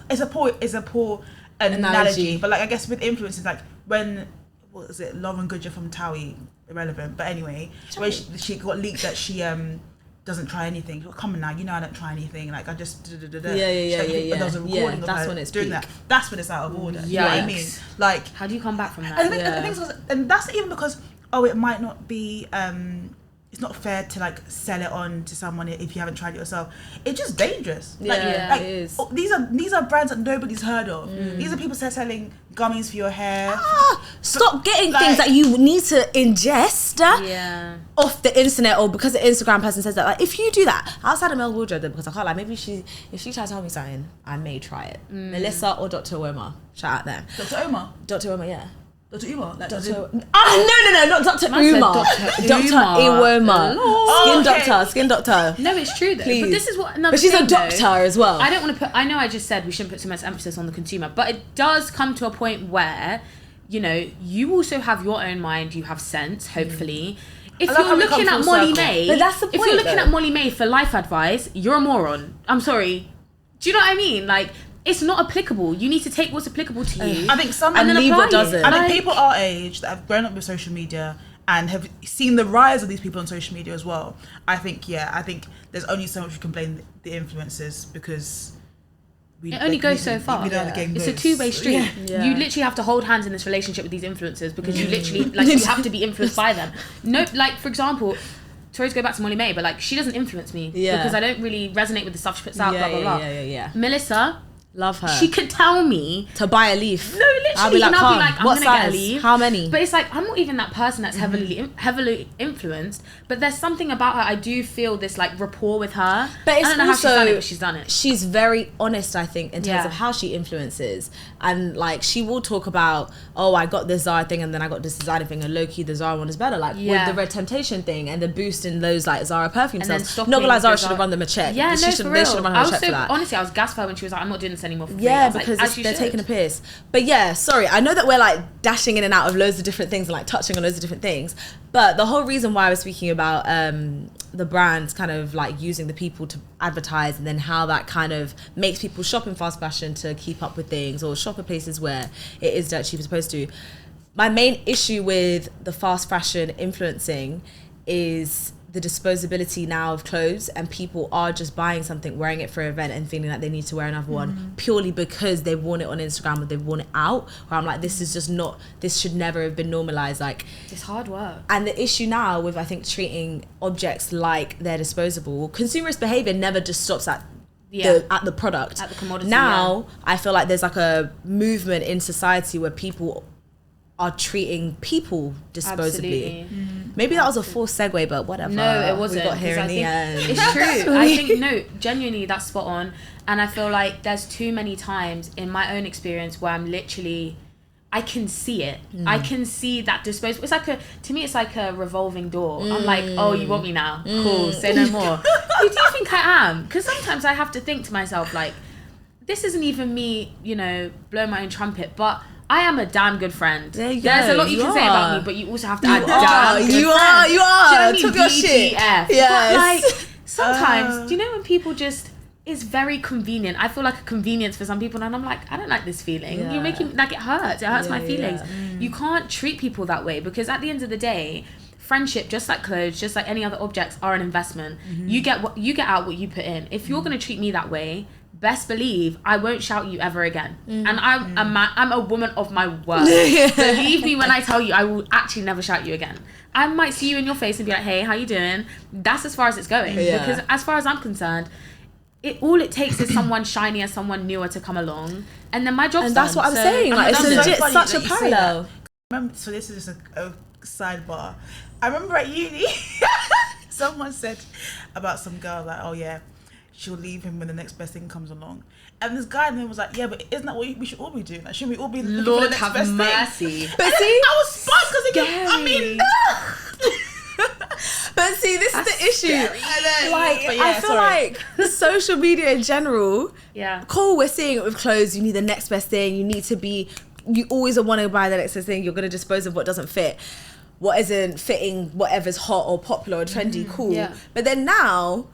Speaker 2: It's a poor analogy, but like I guess with influencers, like when what is it, Lauren Goodger from Towie, irrelevant, but anyway, when she got leaked that she doesn't try anything. Well, come on now, you know I don't try anything. Like I just
Speaker 1: Yeah.
Speaker 2: But there was a recording of
Speaker 1: that's
Speaker 2: her
Speaker 1: when it's
Speaker 2: doing
Speaker 1: peak.
Speaker 2: that. That's when it's out of order. You know what I mean? Like,
Speaker 3: how do you come back from that?
Speaker 2: And that's even because it might not be. It's not fair to like sell it on to someone if you haven't tried it yourself. It's just dangerous.
Speaker 1: It is.
Speaker 2: These are brands that nobody's heard of. These are people selling gummies for your hair.
Speaker 1: Stop getting things that you need to ingest off the internet, or because the Instagram person says that. Like, if you do that outside of Mel wardrobe, then, because I can't lie, maybe if she tries to tell me something, I may try it. Melissa or Dr. Uoma, shout out them.
Speaker 2: Dr. Omar,
Speaker 1: yeah.
Speaker 2: Dr. Uma, like
Speaker 1: No, not Dr. Uma. Dr. Iwoma. Skin doctor.
Speaker 3: No, it's true though.
Speaker 1: Please.
Speaker 3: But this is what another.
Speaker 1: But she's
Speaker 3: thing,
Speaker 1: a doctor as well.
Speaker 3: I don't want to put. I know I just said we shouldn't put so much emphasis on the consumer, but it does come to a point where, you know, you also have your own mind. You have sense. Hopefully, if you're looking at Molly May,
Speaker 1: but that's the point,
Speaker 3: if you're looking at Molly May for life advice, you're a moron. I'm sorry. Do you know what I mean? Like, it's not applicable. You need to take what's applicable to you.
Speaker 2: I think
Speaker 1: and leave what doesn't.
Speaker 2: I think people our age that have grown up with social media and have seen the rise of these people on social media as well. I think there's only so much we can blame the influencers, because
Speaker 3: it only goes so far.
Speaker 2: We know how the game
Speaker 3: it's
Speaker 2: goes.
Speaker 3: a two-way street.
Speaker 1: Yeah.
Speaker 3: You literally have to hold hands in this relationship with these influencers, because you literally you have to be influenced by them. No, like for example, sorry to go back to Molly May, but like she doesn't influence me because I don't really resonate with the stuff she puts out. Blah blah blah.
Speaker 1: Yeah.
Speaker 3: Melissa.
Speaker 1: Love her.
Speaker 3: She could tell me
Speaker 1: to buy a leaf.
Speaker 3: No, literally.
Speaker 1: I'll be like,
Speaker 3: I'm
Speaker 1: what
Speaker 3: gonna
Speaker 1: size?
Speaker 3: get a leaf.
Speaker 1: How many?
Speaker 3: But it's like, I'm not even that person that's heavily influenced. But there's something about her. I do feel this like rapport with her.
Speaker 1: But it's
Speaker 3: I don't know how she's
Speaker 1: also,
Speaker 3: done it, but she's done it.
Speaker 1: She's very honest, I think, in terms of how she influences. And like, she will talk about, oh, I got this Zara thing and then I got this designer thing, and low-key the Zara one is better. Like with the Red Temptation thing and the boost in those like Zara perfume sales. Not gonna lie, Zara should have run them a check.
Speaker 3: Yeah,
Speaker 1: they should have run her a check for that.
Speaker 3: Honestly, I was gassed for her when she was like, I'm not doing this anymore for free.
Speaker 1: Yeah, because they're taking a piss. But yeah, sorry, I know that we're like dashing in and out of loads of different things and like touching on loads of different things, but the whole reason why I was speaking about the brands kind of like using the people to advertise, and then how that kind of makes people shop in fast fashion to keep up with things, or shop at places where it is dirt cheap as opposed to. My main issue with the fast fashion influencing is the disposability now of clothes, and people are just buying something, wearing it for an event and feeling like they need to wear another one purely because they've worn it on Instagram or they've worn it out, where I'm like, this is just not, this should never have been normalized. Like,
Speaker 3: it's hard work.
Speaker 1: and the issue now with, I think, treating objects like they're disposable, consumerist behavior never just stops at the product,
Speaker 3: at the commodity.
Speaker 1: Now I feel like there's like a movement in society where people are treating people disposably. Maybe that was a forced segue, but whatever.
Speaker 3: No, it wasn't.
Speaker 1: We got here in the end.
Speaker 3: It's true. I think, no, genuinely, that's spot on. And I feel like there's too many times in my own experience where I'm literally, I can see it. I can see that disposable. It's like to me, it's like a revolving door. I'm like, oh, you want me now? Cool, say no more. Who do you think I am? Because sometimes I have to think to myself, like, this isn't even me, you know, blowing my own trumpet, but I am a damn good friend.
Speaker 1: There you
Speaker 3: There's
Speaker 1: go.
Speaker 3: a lot you can say about me, but you also have to add damn good friend.
Speaker 1: You are.
Speaker 3: Do you know what I mean?
Speaker 1: Took your shit.
Speaker 3: DTF.
Speaker 1: Yes.
Speaker 3: But like, sometimes, do you know when people just, it's very convenient. I feel like a convenience for some people, and I'm like, I don't like this feeling.
Speaker 1: Yeah.
Speaker 3: You're making, like, it hurts. It hurts my feelings.
Speaker 1: Yeah.
Speaker 3: You can't treat people that way, because at the end of the day, friendship, just like clothes, just like any other objects, are an investment. You get out what you put in. If you're gonna treat me that way, best believe I won't shout you ever again. And I'm a woman of my word. Believe me when I tell you, I will actually never shout you again. I might see you in your face and be like, hey, how you doing? That's as far as it's going. Because as far as I'm concerned, all it takes is someone shinier, someone newer to come along, and then my job's
Speaker 1: And that's
Speaker 3: done.
Speaker 1: what I'm saying. Like, it's legit such a parallel.
Speaker 2: Remember, so this is just a sidebar. I remember at uni, someone said about some girl, like, oh yeah, she'll leave him when the next best thing comes along. And this guy then was like, yeah, but isn't that what we should all be doing? Like, shouldn't we all be looking for the next best
Speaker 3: mercy.
Speaker 2: thing? But see, I was sparked because I mean,
Speaker 1: but see, this is the issue. Like,
Speaker 2: but yeah,
Speaker 1: I feel like social media in general, cool, we're seeing it with clothes. You need the next best thing. You always want to buy the next best thing. You're going to dispose of what doesn't fit, what isn't fitting, whatever's hot or popular or trendy, cool. Yeah. But then now,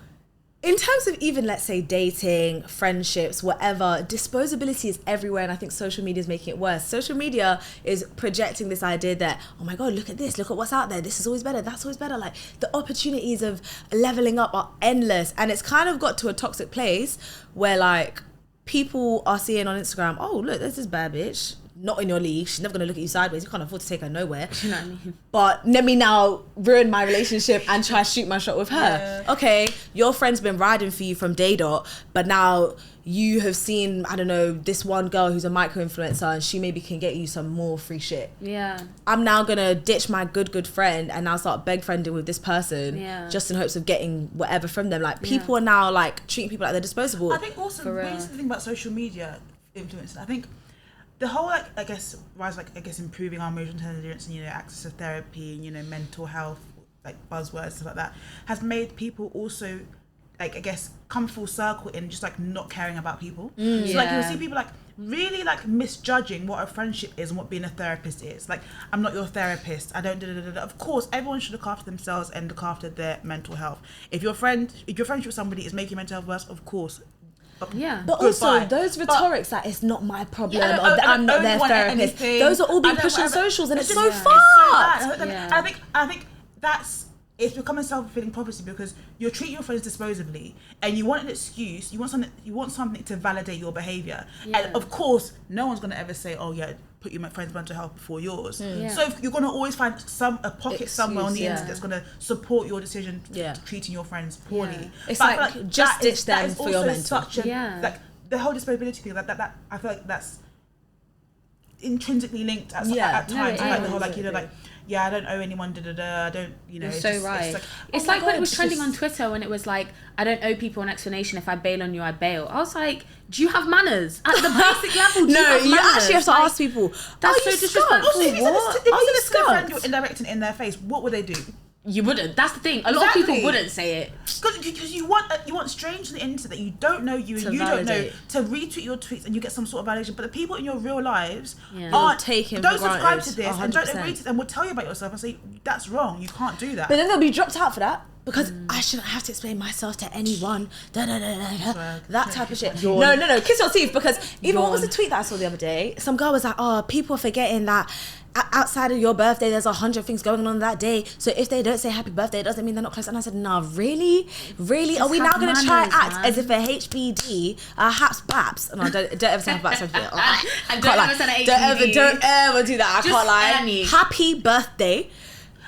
Speaker 1: in terms of even, let's say, dating, friendships, whatever, disposability is everywhere, and I think social media is making it worse. Social media is projecting this idea that, oh my God, look at this, look at what's out there, this is always better, that's always better. Like, the opportunities of leveling up are endless, and it's kind of got to a toxic place where, like, people are seeing on Instagram, oh, look, there's this bad bitch, not in your league, she's never gonna look at you sideways, you can't afford to take her nowhere.
Speaker 3: You know what I mean?
Speaker 1: But let me now ruin my relationship and try to shoot my shot with her. Okay, your friend's been riding for you from day dot, but now you have seen, I don't know, this one girl who's a micro-influencer, and she maybe can get you some more free shit.
Speaker 3: Yeah.
Speaker 1: I'm now gonna ditch my good friend and now start beg friending with this person just in hopes of getting whatever from them. Like, people are now like treating people like they're disposable.
Speaker 2: I think also the thing about social media influencing, I think the whole, like, I guess, rise, like, I guess, improving our emotional intelligence and, you know, access to therapy and, you know, mental health, like, buzzwords, stuff like that, has made people also, like, I guess, come full circle in just, like, not caring about people. So, like, you'll see people, like, really, like, misjudging what a friendship is and what being a therapist is. Like, I'm not your therapist, I don't da-da-da-da. Of course, everyone should look after themselves and look after their mental health. If your friendship with somebody is making your mental health worse, of course.
Speaker 1: But also those rhetorics that it's not my problem, or that I'm not their therapist, those are all being pushed on socials, and it's so fucked.
Speaker 2: I think it's becoming self-fulfilling prophecy, because you're treating your friends disposably and you want an excuse, you want something to validate your behaviour. And of course, no one's going to ever say, oh yeah, put your friend's mental health before yours. So you're going to always find a pocket somewhere on the internet that's going to support your decision treating your friends poorly.
Speaker 1: It's like just ditch them for your mental.
Speaker 2: Like, the whole disposability thing, that I feel like that's intrinsically linked at times. Like the whole, like, you know, like, I don't owe anyone, I don't, you know.
Speaker 3: You're so right. It's like when it was trending on Twitter, when it was like, I don't owe people an explanation, if I bail on you, I bail. I was like, do you have manners? At the basic level, you
Speaker 1: actually have to ask people,
Speaker 3: that's so disrespectful.
Speaker 2: If you said a friend you're indirecting in their face, what would they do?
Speaker 3: You wouldn't. That's the thing. A lot of people wouldn't say it.
Speaker 2: Because you want strangers on the internet that you don't know you and you don't know to retweet your tweets and you get some sort of validation. But the people in your real lives aren't taking. Don't subscribe to this 100%. And don't agree to them. Will tell you about yourself and say that's wrong. You can't do that.
Speaker 1: But then they'll be dropped out for that. because I shouldn't have to explain myself to anyone.
Speaker 2: Swear,
Speaker 1: That type of shit.
Speaker 2: Yawn.
Speaker 1: No, kiss your teeth, because even what was the tweet that I saw the other day? Some girl was like, oh, people are forgetting that outside of your birthday, there's 100 things going on that day. So if they don't say happy birthday, it doesn't mean they're not close. And I said, nah, really? Are we now going to try and act as if a HBD, haps baps? No, don't ever say happy baps.
Speaker 3: And don't ever say an HBD.
Speaker 1: Don't ever do that. I
Speaker 3: Just
Speaker 1: can't lie.
Speaker 3: any.
Speaker 1: Happy birthday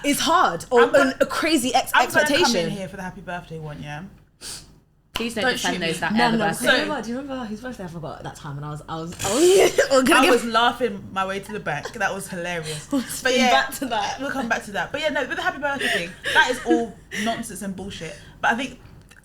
Speaker 1: is hard, or a crazy
Speaker 2: I'm gonna
Speaker 1: expectation.
Speaker 2: come in here for the happy birthday one, yeah.
Speaker 3: Please don't
Speaker 2: Don't
Speaker 3: defend
Speaker 2: shoot me.
Speaker 3: those that
Speaker 1: No,
Speaker 3: ever
Speaker 1: no.
Speaker 3: birthday.
Speaker 1: Do you remember whose birthday I forgot at that time? And I was
Speaker 2: I was laughing my way to the bank. That was hilarious. But yeah,
Speaker 1: back to that.
Speaker 2: We'll come back to that. But yeah, no, with the happy birthday thing, that is all nonsense and bullshit. But I think,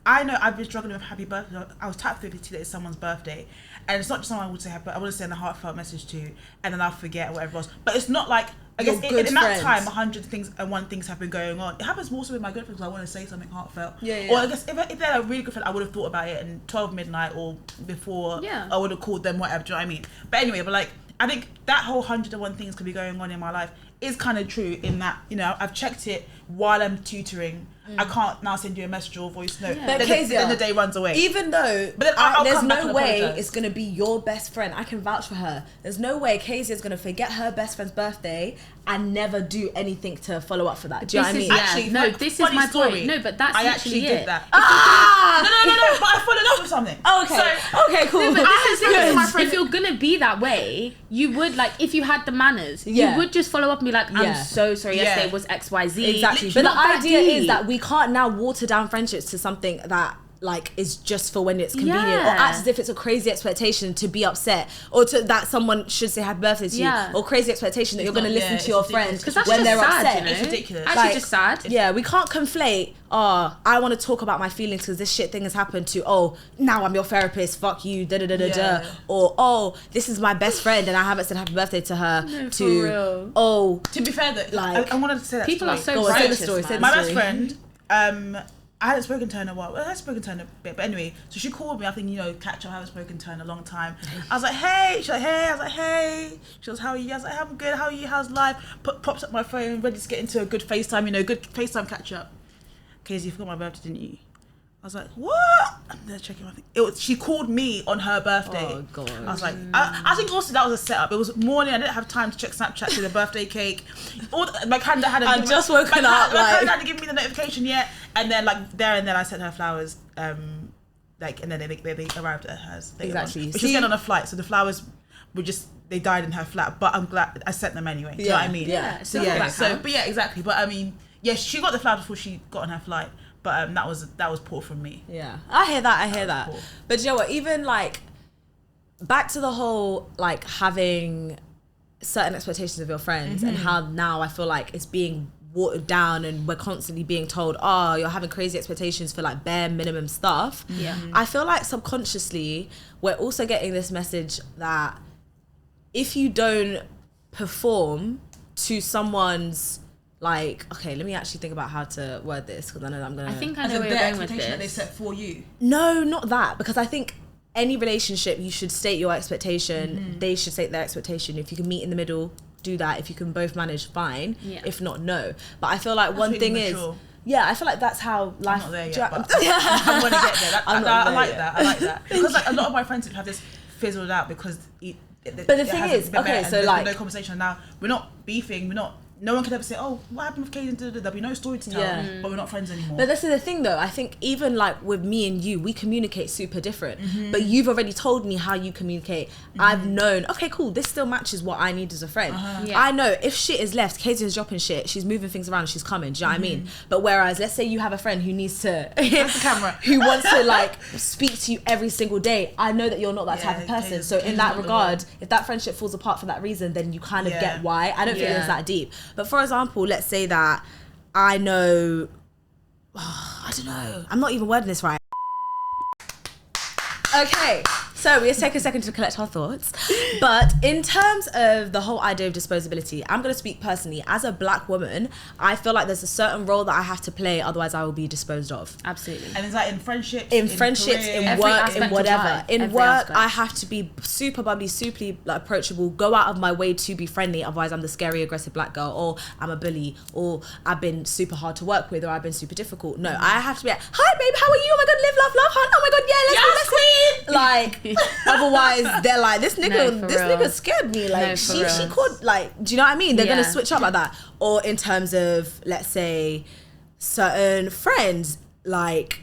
Speaker 2: I know I've been struggling with happy birthday. I was tapped 52 that it's someone's birthday. And it's not just someone I would say happy, I want to send a heartfelt message to, and then I'll forget or whatever else. But it's not like, I guess in that time, 100 things and one things have been going on. It happens more so with my good friends, because I want to say something heartfelt.
Speaker 1: Yeah.
Speaker 2: Or I guess if they're a really good friend, I would have thought about it in 12 midnight or before.
Speaker 3: Yeah.
Speaker 2: I would have called them, whatever, do you know what I mean? But anyway, but like, I think that whole 101 things could be going on in my life is kind of true, in that, you know, I've checked it while I'm tutoring. I can't now send you a message or voice note.
Speaker 3: Yeah.
Speaker 1: But
Speaker 2: Then the day runs away.
Speaker 1: Even though,
Speaker 2: But then I'll
Speaker 1: there's
Speaker 2: come back
Speaker 1: no
Speaker 2: and
Speaker 1: way
Speaker 2: apologise.
Speaker 1: it's gonna be your best friend. I can vouch for her. There's no way Keziah is gonna forget her best friend's birthday and never do anything to follow up for that. Do you know what I mean?
Speaker 2: Actually,
Speaker 3: no,
Speaker 2: like,
Speaker 3: this is
Speaker 2: funny
Speaker 3: my
Speaker 2: story.
Speaker 3: point. No, but that's
Speaker 2: I
Speaker 3: literally
Speaker 2: actually
Speaker 3: it.
Speaker 2: did that.
Speaker 1: Ah!
Speaker 2: No, but I followed up with something.
Speaker 1: Okay.
Speaker 2: So,
Speaker 1: Okay. Cool.
Speaker 3: No, but this is
Speaker 1: Good.
Speaker 3: my friend. If you're gonna be that way, you would, like, if you had the manners,
Speaker 1: Yeah.
Speaker 3: you would just follow up and be like, I'm
Speaker 1: Yeah.
Speaker 3: so sorry,
Speaker 2: Yeah.
Speaker 3: yesterday was XYZ.
Speaker 1: Exactly. But
Speaker 3: Not
Speaker 1: the
Speaker 3: that
Speaker 1: idea is
Speaker 3: deep.
Speaker 1: that we can't now water down friendships to something that, like, is just for when it's convenient, or
Speaker 3: Yeah.
Speaker 1: act as if it's a crazy expectation to be upset, or to that someone should say happy birthday to
Speaker 3: Yeah.
Speaker 1: you, or crazy expectation that you're going to
Speaker 2: not-
Speaker 1: listen
Speaker 2: yeah,
Speaker 1: to
Speaker 2: it's
Speaker 1: your
Speaker 2: ridiculous.
Speaker 1: friends
Speaker 3: 'Cause that's
Speaker 1: when
Speaker 3: just
Speaker 1: they're
Speaker 3: sad,
Speaker 1: upset.
Speaker 3: you know?
Speaker 2: It's ridiculous.
Speaker 3: Actually,
Speaker 1: Like,
Speaker 3: just sad.
Speaker 1: Yeah, we can't conflate, I want to talk about my feelings because this shit thing has happened, to, now I'm your therapist, fuck you,
Speaker 2: Yeah.
Speaker 1: or, this is my best friend and I haven't said happy birthday to her,
Speaker 3: No, for
Speaker 1: to,
Speaker 3: real.
Speaker 2: To be fair, though,
Speaker 1: Like,
Speaker 2: I wanted to say that
Speaker 3: People are
Speaker 2: story.
Speaker 3: so
Speaker 1: Go on, say the
Speaker 3: righteous,
Speaker 1: story,
Speaker 3: man.
Speaker 1: say the
Speaker 2: My
Speaker 1: story.
Speaker 2: best friend, I hadn't spoken to her in a while. Well, I had spoken to her in a bit, but anyway, so she called me. I think, catch up. I haven't spoken to her in a long time. I was like, hey. She's like, hey. I was like, hey. She goes, how are you? I was like, I'm good. How are you? How's life? Pops up my phone, ready to get into a good FaceTime. Good FaceTime catch up. Keziah, you forgot my birthday, didn't you? I was like, what? I'm there checking my thing. She called me on her birthday.
Speaker 1: Oh, God.
Speaker 2: I was like, I think also that was a setup. It was morning. I didn't have time to check Snapchat to the birthday cake. My calendar hadn't.
Speaker 1: I'd just woken up,
Speaker 2: My
Speaker 1: like-
Speaker 2: calendar hadn't given me the notification yet. And then, there and then, I sent her flowers. And then they arrived at hers. later on.
Speaker 1: Exactly.
Speaker 2: But she was getting on a flight, so the flowers were they died in her flat. But I'm glad I sent them anyway. Do you know what I mean?
Speaker 1: Yeah.
Speaker 3: So
Speaker 2: Yeah.
Speaker 3: that
Speaker 2: So,
Speaker 3: counts.
Speaker 2: but yeah, exactly. But I mean, yeah, she got the flowers before she got on her flight. But that was poor from me.
Speaker 1: Yeah, I hear that.
Speaker 2: Cool.
Speaker 1: But you know what? Even like back to the whole like having certain expectations of your friends, and how now I feel like it's being watered down, and we're constantly being told, "Oh, you're having crazy expectations for like bare minimum stuff."
Speaker 3: Yeah.
Speaker 1: I feel like subconsciously we're also getting this message that if you don't perform to someone's like, okay, let me actually think about how to word this, because I know that I'm gonna.
Speaker 3: I think I
Speaker 2: As
Speaker 3: know
Speaker 2: in
Speaker 3: where you're
Speaker 2: their
Speaker 3: going with
Speaker 2: expectation that they
Speaker 3: this.
Speaker 2: set for you.
Speaker 1: No, not that, because I think any relationship you should state your expectation. They should state their expectation. If you can meet in the middle, do that. If you can both manage, fine.
Speaker 3: Yeah.
Speaker 1: If not, no. But I feel like
Speaker 2: That's
Speaker 1: one
Speaker 2: really
Speaker 1: thing
Speaker 2: mature.
Speaker 1: is, yeah, I feel like that's how life.
Speaker 2: I'm not there
Speaker 1: do
Speaker 2: yet,
Speaker 1: you-
Speaker 2: but I'm gonna get there.
Speaker 1: I'm not
Speaker 2: I
Speaker 1: there
Speaker 2: like
Speaker 1: yet.
Speaker 2: that. I like that because like a lot of my friendships have this fizzled out because. But
Speaker 1: the thing is, okay, so, like-
Speaker 2: no conversation now. We're not beefing. We're not. No one can ever say, "Oh, what happened with Keziah?" There'll be no story to tell.
Speaker 1: Yeah.
Speaker 2: But we're not friends anymore.
Speaker 1: But this is the thing though, I think even like with me and you, we communicate super different. But you've already told me how you communicate. I've known, okay, cool, this still matches what I need as a friend.
Speaker 3: Yeah.
Speaker 1: I know if shit is left, Keziah's dropping shit, she's moving things around, she's coming, do you know what I mean? But whereas, let's say you have a friend who needs to,
Speaker 2: That's the camera.
Speaker 1: who wants to like speak to you every single day, I know that you're not that
Speaker 2: Yeah,
Speaker 1: type of person.
Speaker 2: Keziah's-
Speaker 1: So in
Speaker 2: Keziah's
Speaker 1: that
Speaker 2: not the
Speaker 1: regard,
Speaker 2: one.
Speaker 1: if that friendship falls apart for that reason, then you kind of
Speaker 2: Yeah.
Speaker 1: get why. I don't think
Speaker 3: Yeah.
Speaker 1: it's that deep. But for example, let's say that I know, I don't know, I'm not even wording this right. Okay, So we'll take a second to collect our thoughts. But in terms of the whole idea of disposability, I'm going to speak personally. As a black woman, I feel like there's a certain role that I have to play, otherwise I will be disposed of.
Speaker 3: Absolutely.
Speaker 2: And is that in friendships?
Speaker 1: In friendships,
Speaker 2: career?
Speaker 1: in
Speaker 3: Every
Speaker 1: work,
Speaker 3: aspect
Speaker 1: in
Speaker 3: of
Speaker 1: whatever.
Speaker 3: life.
Speaker 1: In
Speaker 3: Every
Speaker 1: work,
Speaker 3: aspect.
Speaker 1: I have to be super bubbly, super like, approachable, go out of my way to be friendly, otherwise I'm the scary, aggressive black girl, or I'm a bully, or I've been super hard to work with, or I've been super difficult. No, I have to be like, hi babe, how are you? Oh my god, live, love, love, hun. Oh my god, yeah, let's be Like, otherwise they're like, this nigga scared me. Like,
Speaker 3: No,
Speaker 1: she could, like, do you know what I mean? They're
Speaker 3: Yeah.
Speaker 1: gonna switch up like that. Or in terms of, let's say, certain friends, like,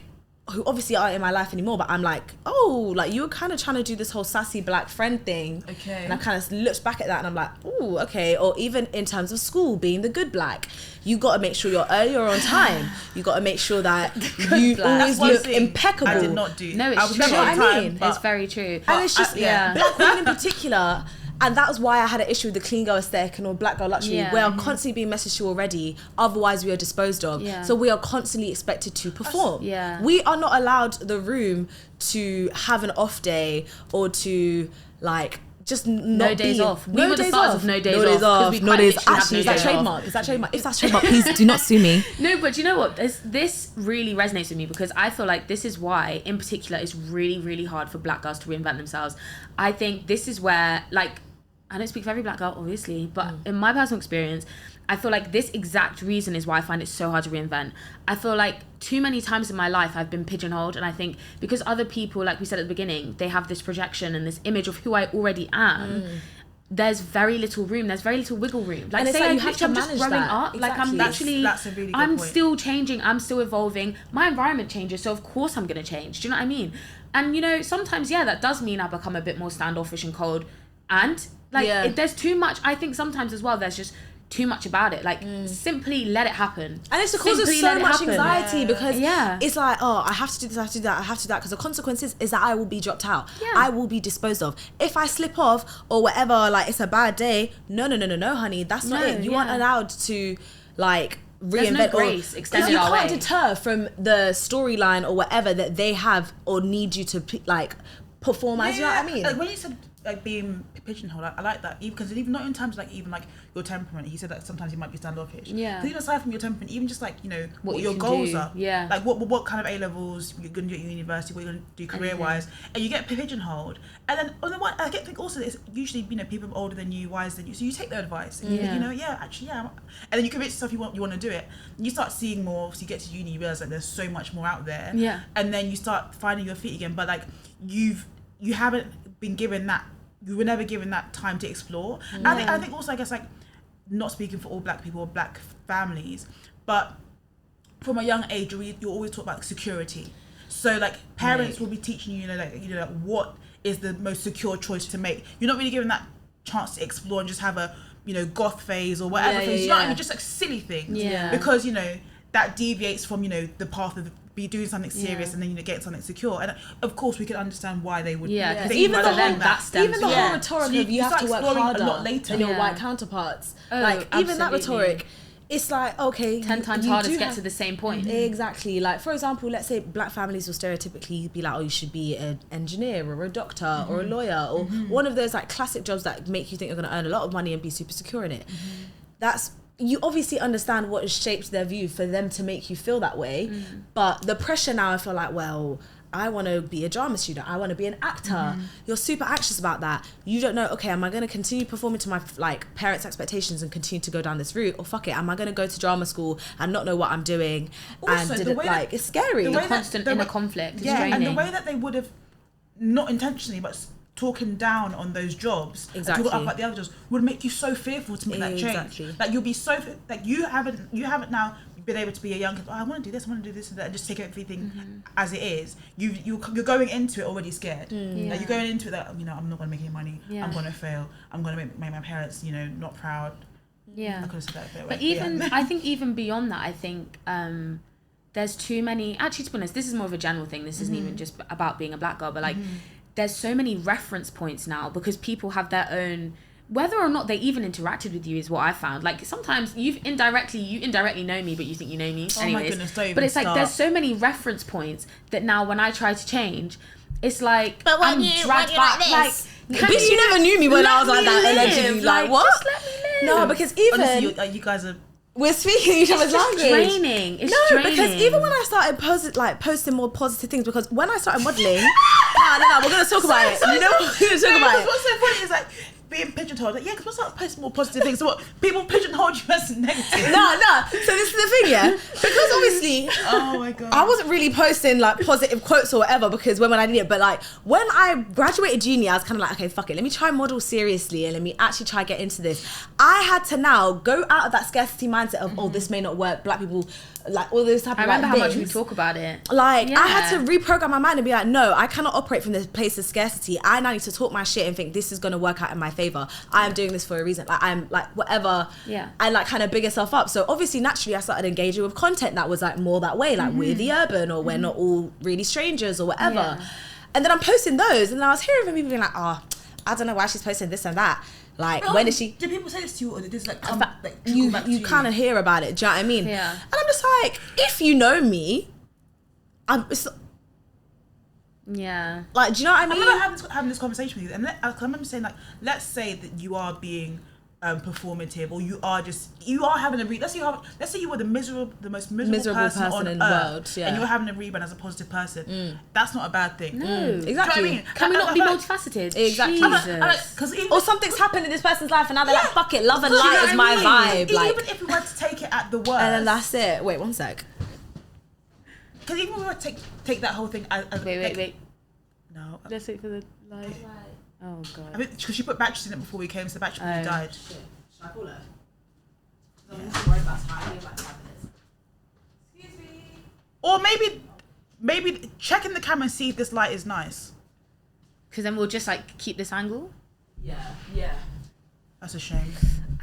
Speaker 1: who obviously aren't in my life anymore, but I'm like, oh, like, you were kind of trying to do this whole sassy black friend thing.
Speaker 2: Okay.
Speaker 1: And I kind of looked back at that and I'm like, ooh, okay. Or even in terms of school, being the good black, you got to make sure you're early or on time. You got to make sure that you
Speaker 3: black.
Speaker 1: always
Speaker 2: That's one
Speaker 1: look
Speaker 2: thing
Speaker 1: impeccable.
Speaker 2: I did not do.
Speaker 3: No, it's
Speaker 2: I was
Speaker 3: true.
Speaker 2: never
Speaker 1: You know
Speaker 2: on
Speaker 1: what I
Speaker 2: time,
Speaker 1: mean?
Speaker 2: but
Speaker 3: It's very true.
Speaker 1: And it's just,
Speaker 2: yeah.
Speaker 1: black women in particular, and that was why I had an issue with the clean girl aesthetic and all black girl luxury.
Speaker 3: Yeah.
Speaker 1: We are constantly being messaged to already, otherwise we are disposed of.
Speaker 3: Yeah.
Speaker 1: So we are constantly expected to perform.
Speaker 3: Yeah.
Speaker 1: We are not allowed the room to have an off day or to, like, just not
Speaker 3: days
Speaker 1: be,
Speaker 3: off. We were the
Speaker 1: days
Speaker 3: starters
Speaker 1: off.
Speaker 3: of no days
Speaker 1: no days
Speaker 3: off, 'cause
Speaker 1: off.
Speaker 3: we
Speaker 1: No
Speaker 3: quite
Speaker 1: days.
Speaker 3: literally have
Speaker 1: Actually,
Speaker 3: no
Speaker 1: is that
Speaker 3: days off.
Speaker 1: trademark? Is that trademark? If that's trademark, please do not sue me.
Speaker 3: No, but you know what? This really resonates with me because I feel like this is why, in particular, it's really, really hard for black girls to reinvent themselves. I think this is where, like, I don't speak for every black girl, obviously, but in my personal experience, I feel like this exact reason is why I find it so hard to reinvent. I feel like too many times in my life I've been pigeonholed, and I think because other people, like we said at the beginning, they have this projection and this image of who I already am. There's very little room. There's very little wiggle room. Like,
Speaker 1: And it's
Speaker 3: say
Speaker 1: like
Speaker 3: I
Speaker 1: you have to
Speaker 3: I'm just
Speaker 1: manage
Speaker 3: growing
Speaker 1: that.
Speaker 3: up. Like, I'm
Speaker 1: Exactly.
Speaker 3: literally,
Speaker 2: That's a really good
Speaker 3: I'm
Speaker 2: point.
Speaker 3: still changing. I'm still evolving. My environment changes, so of course I'm gonna change. Do you know what I mean? And you know, sometimes that does mean I become a bit more standoffish and cold. And like,
Speaker 1: Yeah.
Speaker 3: if there's too much, I think sometimes as well, there's just too much about it. Like, simply let it happen.
Speaker 1: And it's the cause of
Speaker 3: Simply
Speaker 1: so
Speaker 3: let it
Speaker 1: much
Speaker 3: happen.
Speaker 1: anxiety because
Speaker 3: Yeah.
Speaker 1: it's like, oh, I have to do this, I have to do that, I have to do that. Because the consequences is that I will be dropped out.
Speaker 3: Yeah.
Speaker 1: I will be disposed of. If I slip off or whatever, like, it's a bad day, no, honey. That's not
Speaker 3: No,
Speaker 1: it. You aren't
Speaker 3: yeah.
Speaker 1: allowed to, like,
Speaker 3: There's no
Speaker 1: reinvent
Speaker 3: grace extended
Speaker 1: you
Speaker 3: our
Speaker 1: can't
Speaker 3: way.
Speaker 1: deter from the storyline or whatever that they have or need you to, like, perform as, you know what I mean?
Speaker 2: Like, when you said like being pigeonholed, I like that, even because even not in terms of like even like your temperament. He said that sometimes you might be standoffish.
Speaker 3: Yeah.
Speaker 2: 'Cause even aside from your temperament, even just like, you know, what
Speaker 3: you
Speaker 2: your
Speaker 3: can
Speaker 2: goals
Speaker 3: do.
Speaker 2: are.
Speaker 3: Yeah.
Speaker 2: Like what kind of A levels you're gonna do at university, what you're gonna do career wise, and you get pigeonholed. And then on the one, I think also it's usually, you know, people older than you, wiser than you, so you take their advice. And
Speaker 3: Yeah.
Speaker 2: you know, and then you convince yourself you want to do it. And you start seeing more. So you get to uni, you realize like there's so much more out there.
Speaker 3: Yeah.
Speaker 2: And then you start finding your feet again, but like you haven't been given that. You were never given that time to explore. And I think also, I guess, like, not speaking for all black people or black families, but from a young age, you're always taught about security. So like parents will be teaching you, like what is the most secure choice to make. You're not really given that chance to explore and just have a, you know, goth phase or whatever phase. You know what I mean? Just like silly things.
Speaker 3: Yeah.
Speaker 2: Because, you know, that deviates from, you know, the path of be doing something serious and then, you know, getting something secure. And of course we can understand why they would
Speaker 3: Yeah,
Speaker 2: think
Speaker 1: even
Speaker 2: about
Speaker 1: the
Speaker 2: doing
Speaker 1: whole,
Speaker 3: that stems
Speaker 1: even the
Speaker 3: from-
Speaker 1: whole
Speaker 3: Yeah.
Speaker 1: rhetoric
Speaker 2: So
Speaker 1: of you have
Speaker 2: start
Speaker 1: to work
Speaker 2: exploring
Speaker 1: harder
Speaker 2: a lot later.
Speaker 1: than your
Speaker 3: Yeah.
Speaker 1: white counterparts.
Speaker 3: Oh,
Speaker 1: Like, even that
Speaker 3: absolutely.
Speaker 1: rhetoric, it's like, okay,
Speaker 3: 10 times
Speaker 1: you
Speaker 3: harder
Speaker 1: do
Speaker 3: to get
Speaker 1: have-
Speaker 3: to the same point.
Speaker 1: Exactly. Like, for example, let's say black families will stereotypically be like, oh, you should be an engineer or a doctor or a lawyer or one of those like classic jobs that make you think you're going to earn a lot of money and be super secure in it. That's, you obviously understand what has shaped their view for them to make you feel that way. But the pressure now, I feel like, well, I want to be a drama student. I want to be an actor. You're super anxious about that. You don't know, okay, am I going to continue performing to my like parents' expectations and continue to go down this route? Or fuck it, am I going to go to drama school and not know what I'm doing?
Speaker 2: Also,
Speaker 1: And
Speaker 2: the
Speaker 1: did it,
Speaker 2: way
Speaker 1: like,
Speaker 2: that-
Speaker 1: it's scary.
Speaker 2: the way that-
Speaker 3: Constant
Speaker 2: the
Speaker 3: inner
Speaker 2: way-
Speaker 3: conflict is
Speaker 2: Yeah,
Speaker 3: draining.
Speaker 2: and the way that they would have, not intentionally, but talking down on those jobs,
Speaker 1: Exactly.
Speaker 2: talking up about the other jobs, would make you so fearful to make that
Speaker 1: Exactly.
Speaker 2: change. Like, you'll be so like you haven't now been able to be a young kid. Oh, I want to do this, I want to do this and that, and just take everything as it is. You're going into it already scared.
Speaker 3: Yeah.
Speaker 2: Like, you're going into it that, you know, I'm not going to make any money.
Speaker 3: Yeah.
Speaker 2: I'm going to fail. I'm going to make my parents, you know, not proud.
Speaker 3: Yeah.
Speaker 2: I could have said that a bit.
Speaker 3: But
Speaker 2: right?
Speaker 3: even,
Speaker 2: Yeah.
Speaker 3: I think even beyond that, I think there's too many, actually, to be honest, this is more of a general thing. This isn't even just about being a black girl, but like, there's so many reference points now because people have their own, whether or not they even interacted with you is what I found. Like, sometimes you indirectly know me, but you think you know me.
Speaker 2: Oh my goodness, don't even
Speaker 3: But it's like,
Speaker 2: start.
Speaker 3: there's so many reference points that now when I try to change, it's like
Speaker 4: But when
Speaker 3: I'm
Speaker 4: you
Speaker 3: dragged back.
Speaker 4: like this.
Speaker 1: Bitch, you never knew me when I was like that, allegedly. Like, what?
Speaker 3: Just let me live.
Speaker 1: No, because even
Speaker 2: Honestly, you guys are.
Speaker 1: we're speaking each other's language.
Speaker 3: Draining. It's
Speaker 1: No,
Speaker 3: draining.
Speaker 1: because even when I started posting more positive things, because when I started modelling, no, we're gonna talk about it. You know, we're gonna talk about it.
Speaker 2: What's so funny is like being pigeonholed. Like, yeah, because what's up? Post more positive things. So what? People pigeonhole you as negative.
Speaker 1: No. So this is the thing, yeah. Because obviously,
Speaker 2: Oh my god.
Speaker 1: I wasn't really posting like positive quotes or whatever because when I did it, but like when I graduated uni, I was kind of like, okay, fuck it, let me try model seriously and let me actually try get into this. I had to now go out of that scarcity mindset of oh, this may not work, black people, like all those type
Speaker 3: I
Speaker 1: of
Speaker 3: remember
Speaker 1: like
Speaker 3: how much we
Speaker 1: things.
Speaker 3: talk about it.
Speaker 1: Like I had
Speaker 3: Yeah.
Speaker 1: to reprogram my mind and be like, no, I cannot operate from this place of scarcity. I now need to talk my shit and think this is gonna work out in my favor. I am doing this for a reason. Like I'm like whatever.
Speaker 3: Yeah.
Speaker 1: And like kind of big yourself up. So obviously naturally I started engaging with content that was like more that way, like we're the urban or we're not all really strangers or whatever.
Speaker 3: Yeah.
Speaker 1: And then I'm posting those and then I was hearing from people being like, oh, I don't know why she's posting this and that. Like when is she?
Speaker 2: Did people say this to you, or did this like come
Speaker 1: But
Speaker 2: like trickle back to
Speaker 1: you kind of hear about it. Do you know what I mean?
Speaker 3: Yeah.
Speaker 1: And I'm just like, if you know me, it's
Speaker 3: Yeah.
Speaker 1: like, do you know what I
Speaker 2: I
Speaker 1: mean?
Speaker 2: remember having this conversation with you, and I remember saying like, let's say that you are being performative, or you are having a let's say you were the most miserable person on
Speaker 1: in the
Speaker 2: earth,
Speaker 1: world, yeah.
Speaker 2: and you're having a rebound as a positive person. That's not a bad thing.
Speaker 3: No.
Speaker 1: Exactly.
Speaker 2: Do you know what I mean?
Speaker 3: Can we not
Speaker 2: I
Speaker 3: be
Speaker 2: feel like-
Speaker 3: multifaceted?
Speaker 1: Exactly.
Speaker 3: Jesus.
Speaker 2: Because even
Speaker 1: Or something's happened in this person's life and now they're like, fuck it, love and
Speaker 2: Do you know
Speaker 1: light
Speaker 2: what
Speaker 1: is
Speaker 2: I
Speaker 1: my
Speaker 2: mean?
Speaker 1: vibe. Like,
Speaker 2: Even if we were to take it at the worst,
Speaker 1: and then that's it. Wait, one sec.
Speaker 2: because even if we were to take that whole thing as
Speaker 3: Wait.
Speaker 2: No,
Speaker 3: Let's wait for the light. Oh god.
Speaker 2: I mean, because she put batteries in it before we came, so the battery
Speaker 3: Oh.
Speaker 2: died.
Speaker 1: Should I call her? I'm not worried about time. Like 5 minutes. Excuse me.
Speaker 2: Or maybe checking the camera and see if this light is nice.
Speaker 3: Because then we'll just like keep this angle.
Speaker 1: Yeah.
Speaker 2: That's a shame.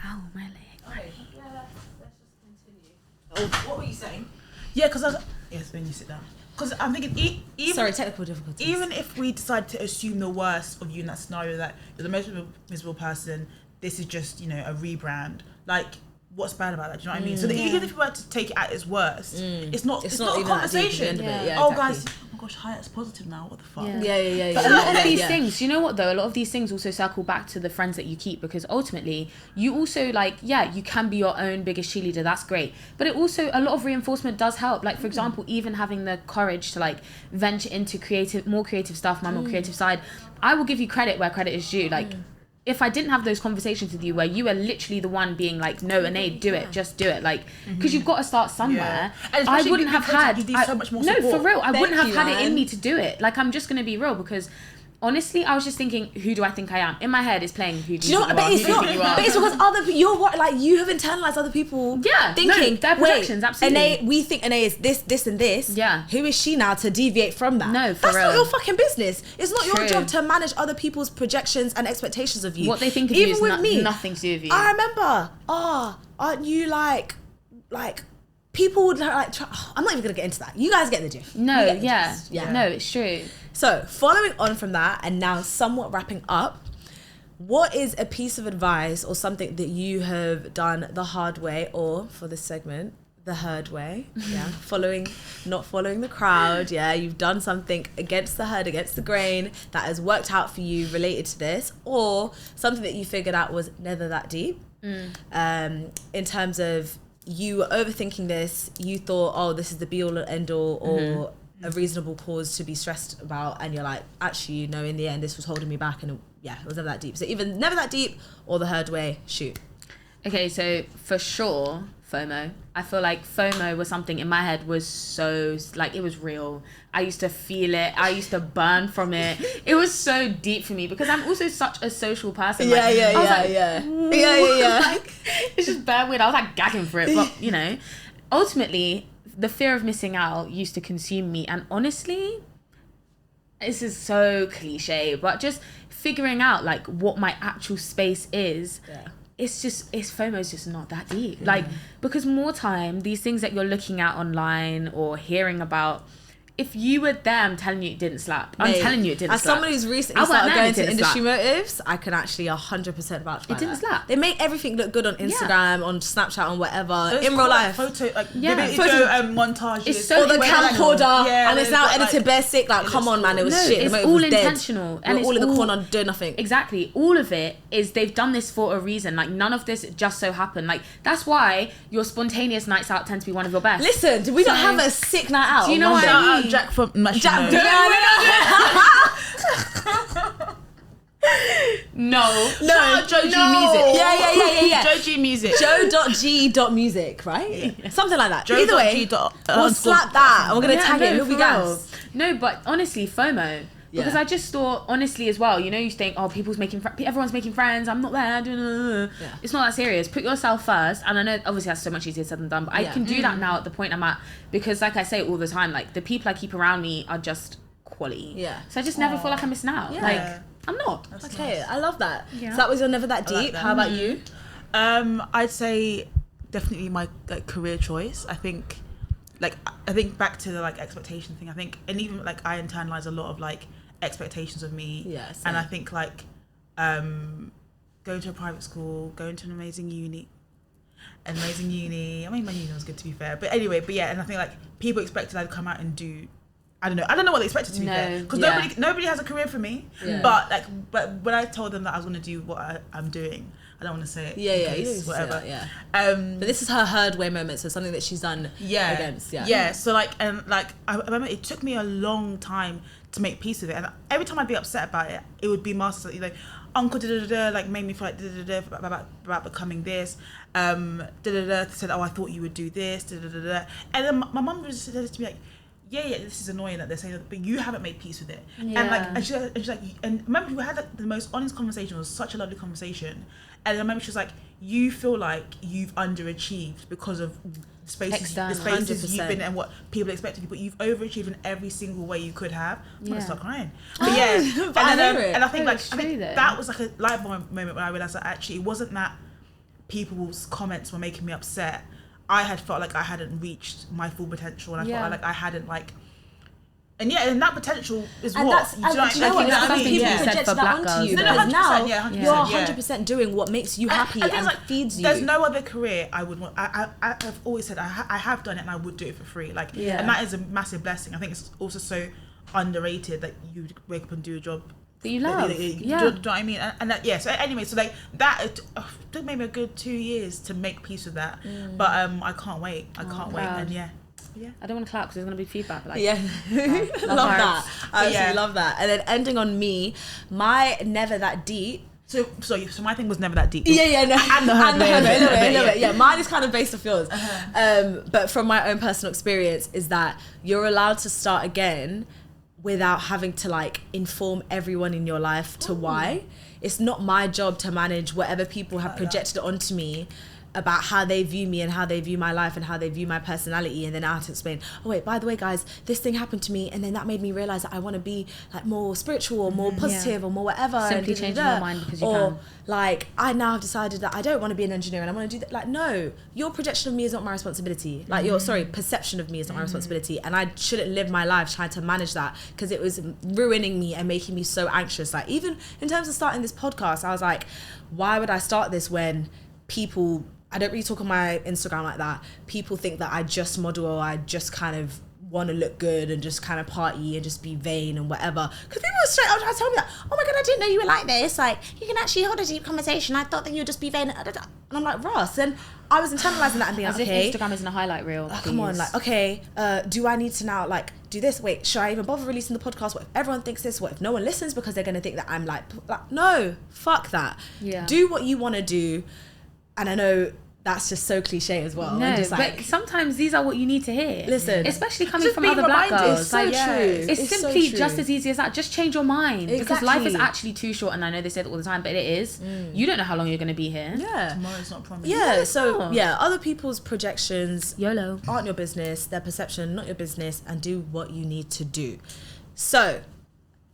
Speaker 3: Ow, my leg.
Speaker 1: Okay, let's just continue. Oh, what were you saying?
Speaker 2: Yeah, because yes, when you sit down. Because I'm thinking, even
Speaker 1: Sorry, technical difficulties.
Speaker 2: even if we decide to assume the worst of you in that scenario, that you're the most miserable person, this is just, you know, a rebrand. Like, what's bad about that? Do you know what I mean? So that even if you were to take it at its worst, it's not a
Speaker 1: even that deep at
Speaker 2: conversation.
Speaker 1: the end of it. Yeah,
Speaker 2: Oh,
Speaker 1: exactly.
Speaker 2: guys, oh my gosh, Hayaat's positive now. What the fuck?
Speaker 3: Yeah.
Speaker 1: Yeah.
Speaker 3: But a lot of these things, you know what though? A lot of these things also circle back to the friends that you keep, because ultimately you also like, yeah, you can be your own biggest cheerleader. That's great. But it also, a lot of reinforcement does help. Like for example, even having the courage to like venture into more creative stuff, my more creative side. I will give you credit where credit is due. Like if I didn't have those conversations with you where you were literally the one being like, no, Anaïs, do it, just do it. Like, because you've got to start somewhere.
Speaker 2: And
Speaker 3: I
Speaker 2: especially
Speaker 3: wouldn't have had,
Speaker 2: you need so much more
Speaker 3: no,
Speaker 2: support.
Speaker 3: for real, I wouldn't have
Speaker 1: you,
Speaker 3: had it
Speaker 1: man.
Speaker 3: in me to do it. Like, I'm just going to be real, because honestly, I was just thinking, who do I think I am? In my head, it's playing who do
Speaker 1: Do you know what? But it's not.
Speaker 3: you are.
Speaker 1: But it's because you're what, like you have internalized other people.
Speaker 3: Yeah,
Speaker 1: thinking
Speaker 3: no, their projections, absolutely.
Speaker 1: And we think Anaïs is this, and this.
Speaker 3: Yeah.
Speaker 1: Who is she now to deviate from that?
Speaker 3: No, for
Speaker 1: that's
Speaker 3: real.
Speaker 1: not your fucking business. It's not your
Speaker 3: True.
Speaker 1: job to manage other people's projections and expectations of you.
Speaker 3: What they think of
Speaker 1: Even
Speaker 3: you is
Speaker 1: with me,
Speaker 3: nothing to do with you.
Speaker 1: I remember. Aren't you like people would like? Try, I'm not even gonna get into that. You guys get the gist.
Speaker 3: No,
Speaker 1: You get the
Speaker 3: yeah.
Speaker 1: gist. Yeah.
Speaker 3: No, it's true.
Speaker 1: So, following on from that, and now somewhat wrapping up, what is a piece of advice or something that you have done the hard way, or for this segment, the herd way? Yeah, not following the crowd. Yeah, you've done something against the herd, against the grain that has worked out for you related to this, or something that you figured out was never that deep. In terms of you were overthinking this, you thought, oh, this is the be all and end all, or a reasonable cause to be stressed about, and you're like, actually, no, in the end, this was holding me back, and it was never that deep. So even never that deep, or the herd way, shoot.
Speaker 3: Okay, so for sure, FOMO. I feel like FOMO was something in my head was so, like, it was real. I used to feel it. I used to burn from it. It was so deep for me because I'm also such a social person.
Speaker 1: Yeah.
Speaker 3: Like, it's just bare weird. I was like gagging for it. But, you know, ultimately, the fear of missing out used to consume me. And honestly, this is so cliche, but just figuring out, like, what my actual space is.
Speaker 1: Yeah.
Speaker 3: FOMO's just not that deep. Like, because more time, these things that you're looking at online or hearing about, if you were there, I'm telling you it didn't slap. I'm
Speaker 1: Mate,
Speaker 3: telling you it didn't
Speaker 1: as
Speaker 3: slap.
Speaker 1: someone who's recently
Speaker 3: I wasn't
Speaker 1: started
Speaker 3: there,
Speaker 1: going
Speaker 3: it
Speaker 1: to
Speaker 3: didn't
Speaker 1: industry
Speaker 3: slap.
Speaker 1: motives, I can actually 100% vouch by
Speaker 3: It didn't
Speaker 1: that.
Speaker 3: slap.
Speaker 1: They make everything look good on Instagram, on Snapchat, on whatever.
Speaker 2: Those
Speaker 1: in real life.
Speaker 2: photo, like,
Speaker 3: Yeah.
Speaker 2: montages.
Speaker 3: It's so
Speaker 1: Or the camcorder,
Speaker 2: Yeah,
Speaker 1: and it's now
Speaker 2: like,
Speaker 1: edited bare sick. Like,
Speaker 2: it
Speaker 1: come
Speaker 2: looks
Speaker 1: on, man, it was
Speaker 3: No,
Speaker 1: shit.
Speaker 3: it's
Speaker 1: The motive
Speaker 3: all
Speaker 1: was dead.
Speaker 3: intentional. And
Speaker 1: We're
Speaker 3: it's
Speaker 1: all in the
Speaker 3: all-
Speaker 1: corner doing nothing.
Speaker 3: Exactly. All of it is they've done this for a reason. Like, none of this just so happened. Like, that's why your spontaneous nights out tend to be one of your best.
Speaker 1: Listen, did we not
Speaker 3: So-
Speaker 1: have a sick night out?
Speaker 3: Do you
Speaker 1: on
Speaker 3: know what
Speaker 1: Monday?
Speaker 3: I mean?
Speaker 2: Jack from
Speaker 1: Jack,
Speaker 3: No.
Speaker 1: no,
Speaker 2: Joe G
Speaker 1: no.
Speaker 2: Music.
Speaker 1: Yeah.
Speaker 2: Joe G Music.
Speaker 1: Joe.g.music, right? Something like that.
Speaker 2: Joe
Speaker 1: Either way,
Speaker 2: G dot-
Speaker 1: we'll slap that and we're gonna
Speaker 3: Yeah,
Speaker 1: tag
Speaker 3: no,
Speaker 1: it. He'll be
Speaker 3: for
Speaker 1: gas.
Speaker 3: real. No, but honestly, FOMO. Because
Speaker 1: Yeah.
Speaker 3: I just thought, honestly, as well, you know, you think, oh, everyone's making friends. I'm not there.
Speaker 1: Yeah.
Speaker 3: It's not that serious. Put yourself first. And I know, obviously, that's so much easier said than done. But I
Speaker 1: Yeah.
Speaker 3: can do that now at the point I'm at. Because, like I say all the time, like, the people I keep around me are just quality.
Speaker 1: Yeah.
Speaker 3: So I just never feel like I'm missing out.
Speaker 1: Yeah.
Speaker 3: Like, I'm not.
Speaker 1: Okay, I love that.
Speaker 3: Yeah.
Speaker 1: So that was your Never That
Speaker 2: I like
Speaker 1: Deep.
Speaker 2: that.
Speaker 1: How about you?
Speaker 2: I'd say definitely my career choice. I think back to the like expectation thing. I think, and even like I internalize a lot of like expectations of me.
Speaker 1: Yeah, same.
Speaker 2: And I think like going to a private school, going to an amazing uni. I mean, my uni was good, to be fair. But anyway, and I think like people expected I'd come out and do. I don't know what they expected, to be fair, because
Speaker 1: Yeah.
Speaker 2: nobody has a career for me.
Speaker 1: Yeah.
Speaker 2: But when I told them that I was going to do what I'm doing, I don't want to say it.
Speaker 1: Yeah,
Speaker 2: in
Speaker 1: yeah,
Speaker 2: case,
Speaker 1: you don't need to say
Speaker 2: whatever.
Speaker 1: that, yeah. But this is her heard way moment, so something that she's done against. Yeah.
Speaker 2: So like, and like, I remember it took me a long time to make peace with it, and every time I'd be upset about it, it would be masters, you know, uncle like made me feel like about becoming this, said, oh, I thought you would do this, and then my mum was said to me like, yeah, this is annoying that they're saying that, but you haven't made peace with it.
Speaker 3: Yeah.
Speaker 2: And like, and she's like, and remember we had like, the most honest conversation. It was such a lovely conversation. And I remember she was like, you feel like you've underachieved because of the spaces
Speaker 3: External.
Speaker 2: you've
Speaker 1: 100%.
Speaker 2: been and what people expect of you, but you've overachieved in every single way you could have. I'm gonna
Speaker 3: Yeah.
Speaker 2: start crying. But yeah,
Speaker 1: But I hear it.
Speaker 2: and I think
Speaker 3: No,
Speaker 2: like
Speaker 3: it's
Speaker 2: I think
Speaker 3: true though.
Speaker 2: that was like a light bulb moment when I realized that actually it wasn't that people's comments were making me upset. I had felt like I hadn't reached my full potential, and I
Speaker 3: Yeah.
Speaker 2: felt like I hadn't like. And that potential is
Speaker 1: And
Speaker 2: what
Speaker 1: that's,
Speaker 2: do you know
Speaker 1: and do you know
Speaker 2: what
Speaker 1: what?
Speaker 3: that's
Speaker 1: That's
Speaker 3: something
Speaker 1: people
Speaker 3: you said
Speaker 1: project
Speaker 3: for
Speaker 1: that
Speaker 3: black
Speaker 1: onto
Speaker 3: girls,
Speaker 1: you
Speaker 3: though.
Speaker 1: because
Speaker 2: 100%,
Speaker 1: now
Speaker 2: yeah, 100%,
Speaker 1: you're
Speaker 2: yeah.
Speaker 1: 100% doing what makes you happy
Speaker 2: And
Speaker 1: and
Speaker 2: there's, like,
Speaker 1: feeds you.
Speaker 2: There's no other career I would want. I've always said I have done it and I would do it for free. Like,
Speaker 3: Yeah.
Speaker 2: and that is a massive blessing. I think it's also so underrated that you wake up and do a job
Speaker 3: That you love.
Speaker 2: Do you
Speaker 3: Yeah.
Speaker 2: know what I mean? And that, yeah. So anyway, so like that it took maybe a good 2 years to make peace with that. But I can't wait. I can't wait.
Speaker 3: proud.
Speaker 2: And yeah.
Speaker 3: I don't want to clap because there's going to be feedback. But like,
Speaker 1: Yeah, love
Speaker 3: her.
Speaker 1: that. I absolutely
Speaker 2: Yeah.
Speaker 1: love that. And then ending on me, my Never That Deep.
Speaker 2: So my thing was never that deep.
Speaker 1: Yeah, no.
Speaker 2: And the hurdle,
Speaker 1: a little bit,
Speaker 2: yeah.
Speaker 1: yeah. Mine is kind of based off yours. But from my own personal experience is that you're allowed to start again without having to like inform everyone in your life to why. It's not my job to manage whatever people have projected onto me about how they view me and how they view my life and how they view my personality, and then I have to explain, oh wait, by the way guys, this thing happened to me and then that made me realize that I want to be like more spiritual or more positive or more whatever.
Speaker 3: Simply
Speaker 1: and
Speaker 3: changing your mind because you
Speaker 1: or
Speaker 3: can.
Speaker 1: like I now have decided that I don't want to be an engineer and I want to do that. Like, no, your projection of me is not my responsibility. Like your perception of me is not my responsibility, and I shouldn't live my life trying to manage that because it was ruining me and making me so anxious. Like even in terms of starting this podcast, I was like, why would I start this when people, I don't really talk on my Instagram like that. People think that I just model or I just kind of want to look good and just kind of party and just be vain and whatever. Because people were straight up trying to tell me that, oh my God, I didn't know you were like this. Like, you can actually hold a deep conversation. I thought that you'd just be vain. And I'm like, Ross. And I was internalizing that and being
Speaker 3: as
Speaker 1: like,
Speaker 3: if
Speaker 1: okay.
Speaker 3: Instagram isn't a highlight reel.
Speaker 1: Come on,
Speaker 3: please.
Speaker 1: like, okay, do I need to now, like, do this? Wait, should I even bother releasing the podcast? What if everyone thinks this? What if no one listens because they're going to think that I'm like, no, fuck that.
Speaker 3: Yeah.
Speaker 1: Do what you want to do. And I know that's just so cliche as well.
Speaker 3: No,
Speaker 1: I'm just like,
Speaker 3: but sometimes these are what you need to hear.
Speaker 1: Listen,
Speaker 3: especially coming
Speaker 2: just
Speaker 3: from
Speaker 2: being
Speaker 3: other black
Speaker 2: reminded.
Speaker 3: girls.
Speaker 1: It's so
Speaker 3: like,
Speaker 1: true.
Speaker 3: It's
Speaker 1: so
Speaker 3: simply
Speaker 1: true.
Speaker 3: just as easy as that. Just change your mind because life is
Speaker 1: Exactly.
Speaker 3: actually too short. And I know they say that all the time, but it is. You don't know how long you're going to be here.
Speaker 1: Yeah.
Speaker 2: Tomorrow's not promised.
Speaker 1: Yeah, so
Speaker 3: not.
Speaker 1: yeah, other people's projections
Speaker 3: YOLO.
Speaker 1: aren't your business, their perception not your business, and do what you need to do. So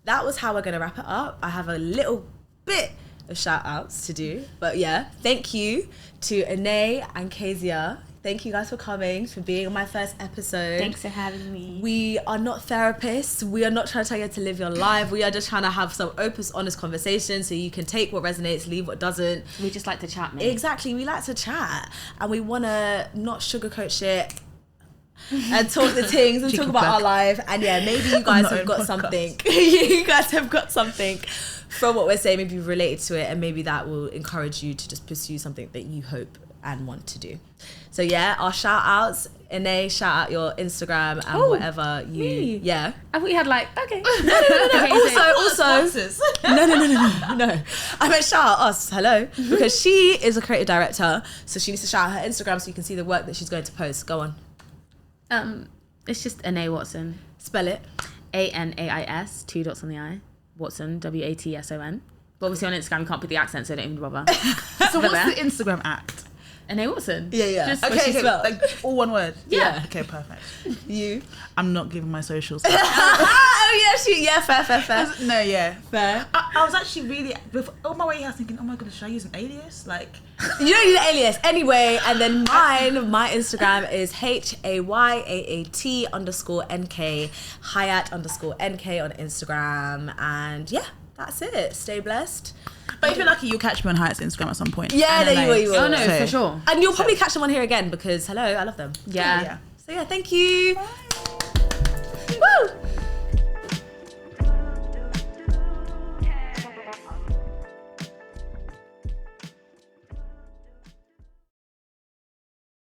Speaker 1: that was how we're going to wrap it up. I have a little bit of shout outs to do, but yeah, thank you to Anaïs and Keziah. Thank you guys for coming, for being on my first episode.
Speaker 3: Thanks for having me.
Speaker 1: We are not therapists. We are not trying to tell you to live your life. We are just trying to have some open, honest conversation so you can take what resonates, leave what doesn't.
Speaker 3: We just like to chat, mate.
Speaker 1: Exactly. We like to chat. And we want to not sugarcoat shit and talk the things and talk about our life. And yeah, maybe you guys have got something. You guys have got something from what we're saying, maybe related to it. And maybe that will encourage you to just pursue something that you hope and want to do. So yeah, our shout outs. Anaïs, shout out your Instagram and whatever you
Speaker 3: me?
Speaker 1: Yeah.
Speaker 3: I thought you had like, okay.
Speaker 1: No. No. I meant shout out us, hello. Because she is a creative director, so she needs to shout out her Instagram so you can see the work that she's going to post. Go on.
Speaker 3: It's just Anaïs Watson.
Speaker 1: Spell it.
Speaker 3: Anais, 2 dots on the I. Watson, Watson. But obviously on Instagram you can't put the accent, so don't even bother.
Speaker 2: So what's the Instagram act?
Speaker 3: Anaïs Watson.
Speaker 1: Yeah.
Speaker 3: Just
Speaker 2: Okay, like all one word.
Speaker 3: Yeah.
Speaker 2: Okay, perfect.
Speaker 1: You.
Speaker 2: I'm not giving my socials.
Speaker 1: Fair.
Speaker 2: No, yeah.
Speaker 1: Fair.
Speaker 2: I was actually really on my way here. I was thinking, oh my goodness, should I use an alias? Like,
Speaker 1: You don't need an alias anyway. And then my Instagram is HAYAAT_NK, Hayaat_NK on Instagram. And yeah, that's it. Stay blessed.
Speaker 2: but if you're lucky, you'll catch me on Hayaat's Instagram at some point.
Speaker 1: Yeah, there you will.
Speaker 3: Oh no, for sure.
Speaker 1: And you'll probably catch them on here again because hello, I love them.
Speaker 3: Yeah.
Speaker 2: Yeah.
Speaker 1: So yeah, thank you.
Speaker 2: Bye.